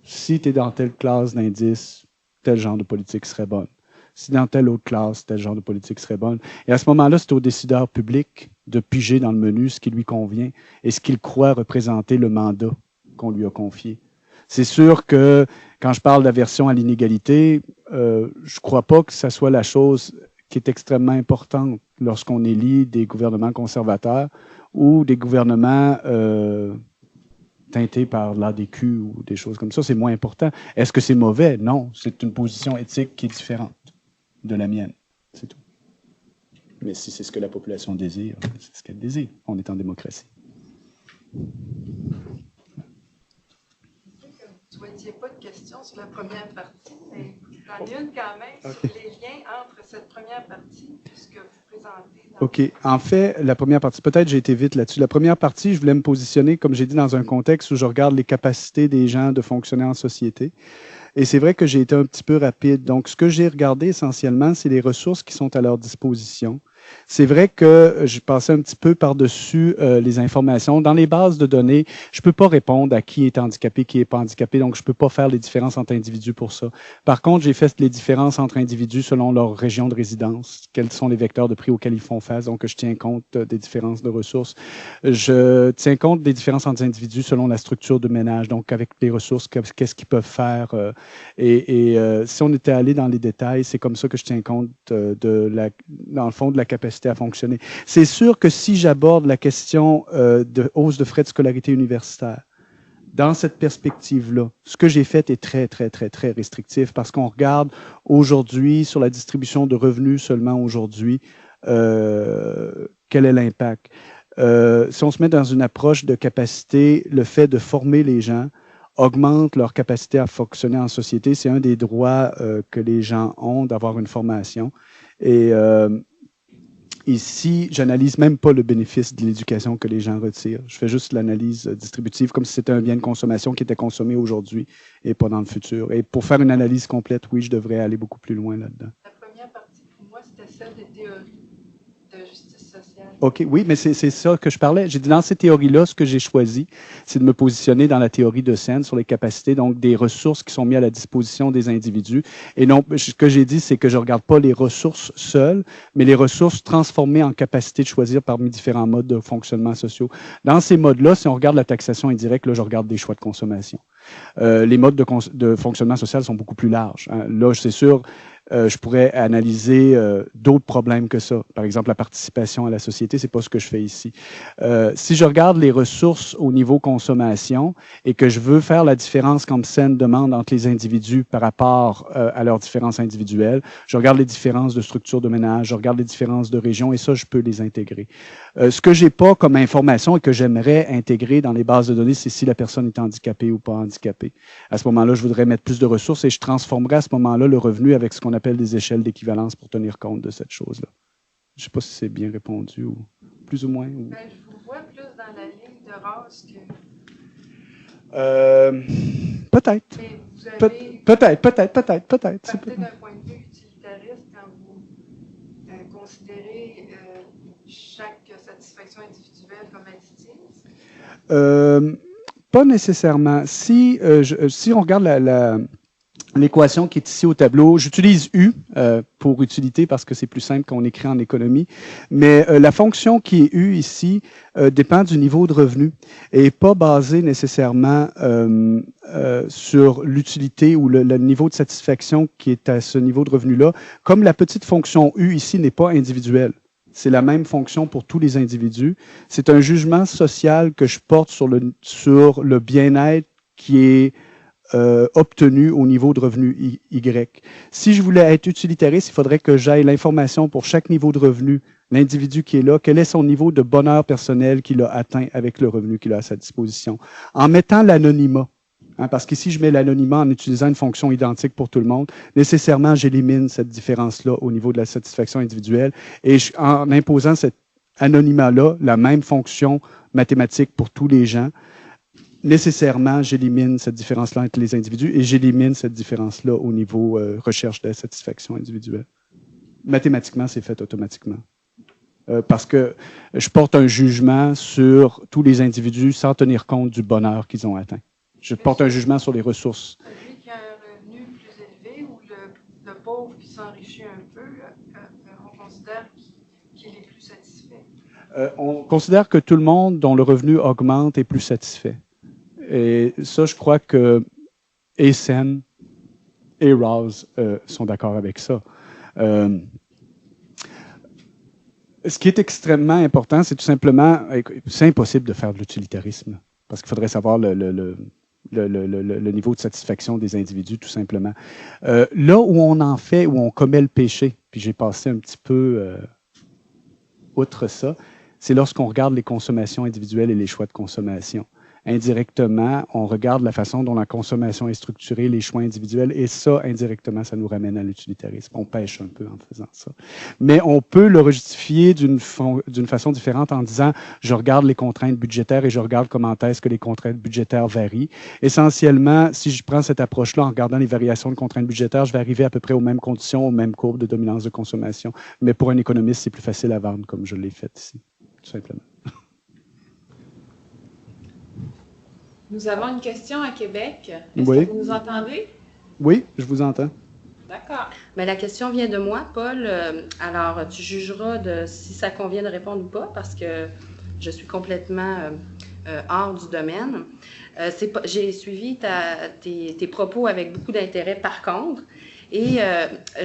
Si tu es dans telle classe d'indice, tel genre de politique serait bonne. Si dans telle autre classe, tel genre de politique serait bonne. Et à ce moment-là, c'est au décideur public de piger dans le menu ce qui lui convient et ce qu'il croit représenter le mandat qu'on lui a confié. C'est sûr que quand je parle d'aversion à l'inégalité, je ne crois pas que ça soit la chose qui est extrêmement importante lorsqu'on élit des gouvernements conservateurs ou des gouvernements teintés par l'ADQ ou des choses comme ça. C'est moins important. Est-ce que c'est mauvais? Non. C'est une position éthique qui est différente de la mienne. C'est tout. Mais si c'est ce que la population désire, c'est ce qu'elle désire. On est en démocratie. souhaitiez pas de questions sur la première partie, mais j'en ai une quand même sur les liens entre cette première partie et ce que vous présentez. OK. En fait, la première partie, peut-être j'ai été vite là-dessus. La première partie, je voulais me positionner, comme j'ai dit, dans un contexte où je regarde les capacités des gens de fonctionner en société. Et c'est vrai que j'ai été un petit peu rapide. Donc, ce que j'ai regardé essentiellement, c'est les ressources qui sont à leur disposition. C'est vrai que je passais un petit peu par-dessus les informations. Dans les bases de données, je peux pas répondre à qui est handicapé, qui est pas handicapé, donc je peux pas faire les différences entre individus pour ça. Par contre, j'ai fait les différences entre individus selon leur région de résidence, quels sont les vecteurs de prix auxquels ils font face, donc je tiens compte des différences de ressources. Je tiens compte des différences entre individus selon la structure de ménage, donc avec les ressources, qu'est-ce qu'ils peuvent faire. Si on était allé dans les détails, c'est comme ça que je tiens compte dans le fond, de la capacité à fonctionner. C'est sûr que si j'aborde la question de hausse de frais de scolarité universitaire, dans cette perspective-là, ce que j'ai fait est très, très, très, très restrictif parce qu'on regarde aujourd'hui sur la distribution de revenus seulement aujourd'hui, quel est l'impact. Si on se met dans une approche de capacité, le fait de former les gens augmente leur capacité à fonctionner en société. C'est un des droits que les gens ont d'avoir une formation. Et ici, j'analyse même pas le bénéfice de l'éducation que les gens retirent. Je fais juste l'analyse distributive comme si c'était un bien de consommation qui était consommé aujourd'hui et pas dans le futur. Et pour faire une analyse complète, oui, je devrais aller beaucoup plus loin là-dedans. La première partie, pour moi, c'était celle des théories de justice sociale. OK, oui, mais c'est ça que je parlais. J'ai dit, dans ces théories-là, ce que j'ai choisi, c'est de me positionner dans la théorie de Sen sur les capacités, donc des ressources qui sont mises à la disposition des individus. Et non, ce que j'ai dit, c'est que je regarde pas les ressources seules, mais les ressources transformées en capacité de choisir parmi différents modes de fonctionnement sociaux. Dans ces modes-là, si on regarde la taxation indirecte, là, je regarde des choix de consommation. Les modes de fonctionnement social sont beaucoup plus larges. Hein. Là, c'est sûr, je pourrais analyser d'autres problèmes que ça. Par exemple, la participation à la société, c'est pas ce que je fais ici. Si je regarde les ressources au niveau consommation et que je veux faire la différence comme Sen demande entre les individus par rapport à leurs différences individuelles, je regarde les différences de structure de ménage, je regarde les différences de région et ça, je peux les intégrer. Ce que j'ai pas comme information et que j'aimerais intégrer dans les bases de données, c'est si la personne est handicapée ou pas handicapée. À ce moment-là, je voudrais mettre plus de ressources et je transformerais à ce moment-là le revenu avec ce qu'on appelle des échelles d'équivalence pour tenir compte de cette chose-là. Je ne sais pas si c'est bien répondu ou plus ou moins. Ou... Ben, je vous vois plus dans la ligne de race que... Peut-être. Mais vous avez... Peut-être. Partez d'un point de vue utilitariste quand vous considérez chaque satisfaction individuelle comme additive? Pas nécessairement. Si on regarde l'équation qui est ici au tableau, j'utilise U pour utilité parce que c'est plus simple qu'on écrit en économie, mais la fonction qui est U ici dépend du niveau de revenu et pas basée nécessairement sur l'utilité ou le niveau de satisfaction qui est à ce niveau de revenu-là. Comme la petite fonction U ici n'est pas individuelle. C'est la même fonction pour tous les individus. C'est un jugement social que je porte sur le bien-être qui est obtenu au niveau de revenu Y. Si je voulais être utilitariste, il faudrait que j'aille l'information pour chaque niveau de revenu, l'individu qui est là, quel est son niveau de bonheur personnel qu'il a atteint avec le revenu qu'il a à sa disposition. En mettant l'anonymat, hein, parce qu'ici je mets l'anonymat en utilisant une fonction identique pour tout le monde, nécessairement j'élimine cette différence-là au niveau de la satisfaction individuelle et en imposant cet anonymat-là, la même fonction mathématique pour tous les gens, nécessairement, j'élimine cette différence-là entre les individus et j'élimine cette différence-là au niveau recherche de la satisfaction individuelle. Mathématiquement, c'est fait automatiquement. Parce que je porte un jugement sur tous les individus sans tenir compte du bonheur qu'ils ont atteint. Je porte un jugement sur les ressources. Celui qui a un revenu plus élevé ou le pauvre qui s'enrichit un peu, on considère qu'il est plus satisfait? On considère que tout le monde dont le revenu augmente est plus satisfait. Et ça, je crois que Sen et Rawls sont d'accord avec ça. Ce qui est extrêmement important, c'est tout simplement, c'est impossible de faire de l'utilitarisme, parce qu'il faudrait savoir le niveau de satisfaction des individus, tout simplement. Là où on en fait, où on commet le péché, puis j'ai passé un petit peu outre ça, c'est lorsqu'on regarde les consommations individuelles et les choix de consommation. indirectement, on regarde la façon dont la consommation est structurée, les choix individuels, et ça, indirectement, ça nous ramène à l'utilitarisme. On pêche un peu en faisant ça. Mais on peut le justifier d'une façon différente en disant, je regarde les contraintes budgétaires et je regarde comment est-ce que les contraintes budgétaires varient. Essentiellement, si je prends cette approche-là en regardant les variations de contraintes budgétaires, je vais arriver à peu près aux mêmes conditions, aux mêmes courbes de dominance de consommation. Mais pour un économiste, c'est plus facile à vendre, comme je l'ai fait ici, tout simplement. Nous avons une question à Québec. Est-ce Oui. que vous nous entendez? Oui, je vous entends. D'accord. Mais la question vient de moi, Paul. Alors, tu jugeras de si ça convient de répondre ou pas, parce que je suis complètement hors du domaine. J'ai suivi tes propos avec beaucoup d'intérêt, par contre, et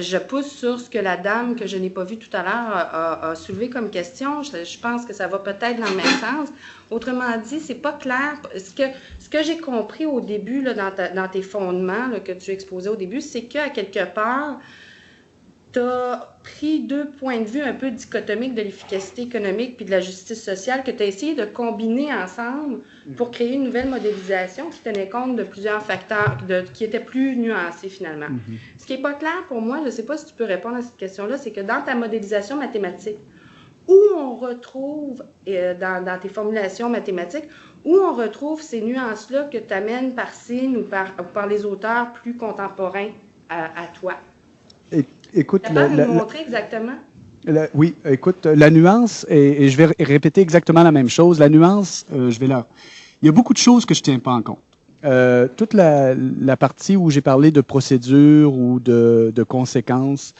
je pousse sur ce que la dame que je n'ai pas vue tout à l'heure a soulevé comme question. Je pense que ça va peut-être dans le même sens. Autrement dit, c'est pas clair. Ce que j'ai compris au début, là, dans tes fondements là, que tu exposais au début, c'est qu'à quelque part, tu as pris deux points de vue un peu dichotomiques de l'efficacité économique puis de la justice sociale que tu as essayé de combiner ensemble pour créer une nouvelle modélisation qui tenait compte de plusieurs facteurs qui étaient plus nuancés finalement. Ce qui n'est pas clair pour moi, je ne sais pas si tu peux répondre à cette question-là, c'est que dans ta modélisation mathématique, où on retrouve, dans tes formulations mathématiques, où on retrouve ces nuances-là que tu amènes par signe ou par les auteurs plus contemporains à toi? Écoute, tu peux nous montrer exactement? Oui, écoute, la nuance, et je vais répéter exactement la même chose, la nuance, il y a beaucoup de choses que je ne tiens pas en compte. Toute la partie où j'ai parlé de procédure ou de conséquences,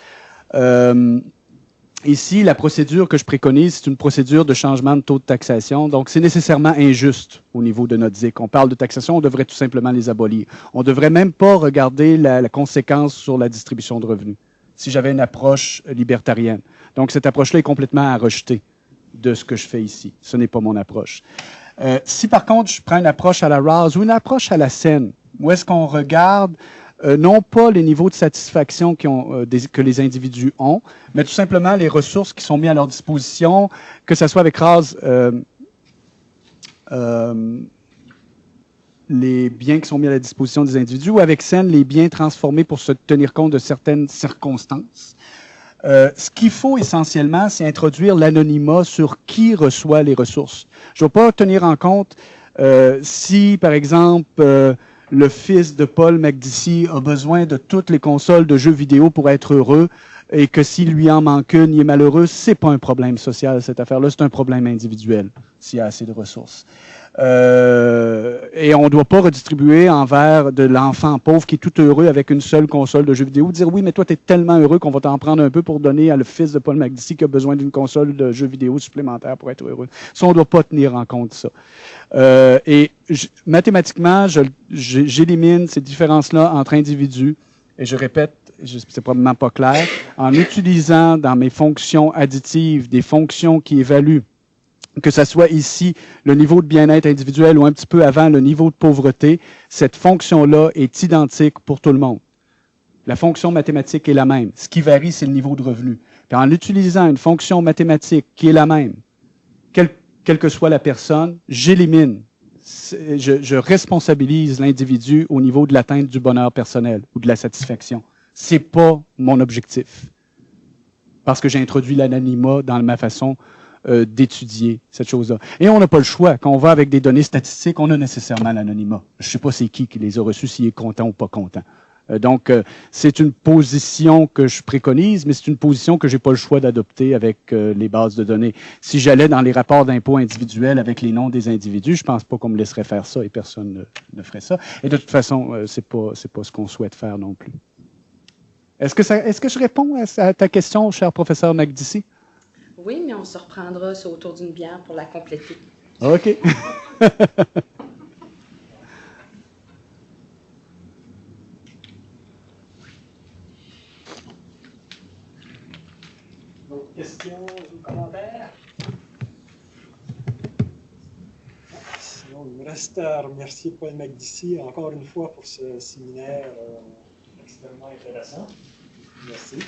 ici, la procédure que je préconise, c'est une procédure de changement de taux de taxation. Donc, c'est nécessairement injuste au niveau de notre ZIC. On parle de taxation, on devrait tout simplement les abolir. On ne devrait même pas regarder la conséquence sur la distribution de revenus, si j'avais une approche libertarienne. Donc, cette approche-là est complètement à rejeter de ce que je fais ici. Ce n'est pas mon approche. Si, par contre, je prends une approche à la Rawls ou une approche à la Sen, où est-ce qu'on regarde non pas les niveaux de satisfaction que les individus ont, mais tout simplement les ressources qui sont mises à leur disposition, que ce soit avec Rawls, les biens qui sont mis à la disposition des individus, ou avec Sen, les biens transformés pour se tenir compte de certaines circonstances. Ce qu'il faut essentiellement, c'est introduire l'anonymat sur qui reçoit les ressources. Je ne vais pas tenir en compte si, par exemple, le fils de Paul McDicey a besoin de toutes les consoles de jeux vidéo pour être heureux, et que s'il lui en manque une, il est malheureux. C'est pas un problème social, cette affaire-là, c'est un problème individuel, s'il y a assez de ressources. Et on ne doit pas redistribuer envers de l'enfant pauvre qui est tout heureux avec une seule console de jeux vidéo, dire oui, mais toi, tu es tellement heureux qu'on va t'en prendre un peu pour donner à le fils de Paul McDicey qui a besoin d'une console de jeux vidéo supplémentaire pour être heureux. Ça, on ne doit pas tenir en compte ça. Mathématiquement, j'élimine ces différences-là entre individus, et je répète, c'est probablement pas clair, en utilisant dans mes fonctions additives des fonctions qui évaluent, que ce soit ici le niveau de bien-être individuel ou un petit peu avant le niveau de pauvreté, cette fonction-là est identique pour tout le monde. La fonction mathématique est la même. Ce qui varie, c'est le niveau de revenu. Puis en utilisant une fonction mathématique qui est la même, quelle que soit la personne, j'élimine, je responsabilise l'individu au niveau de l'atteinte du bonheur personnel ou de la satisfaction. C'est pas mon objectif. Parce que j'ai introduit l'anonymat dans ma façon d'étudier cette chose-là. Et on n'a pas le choix. Quand on va avec des données statistiques, on a nécessairement l'anonymat. Je ne sais pas c'est qui les a reçus, s'il est content ou pas content. Donc, c'est une position que je préconise, mais c'est une position que j'ai pas le choix d'adopter avec les bases de données. Si j'allais dans les rapports d'impôts individuels avec les noms des individus, je pense pas qu'on me laisserait faire ça et personne ne ferait ça. Et de toute façon, c'est pas ce qu'on souhaite faire non plus. Est-ce que je réponds à ta question, cher professeur McDicey? Oui, mais on se reprendra autour d'une bière pour la compléter. OK. D'autres questions ou commentaires? Sinon, il me reste à remercier Paul McDicey encore une fois pour ce séminaire extrêmement intéressant. Merci.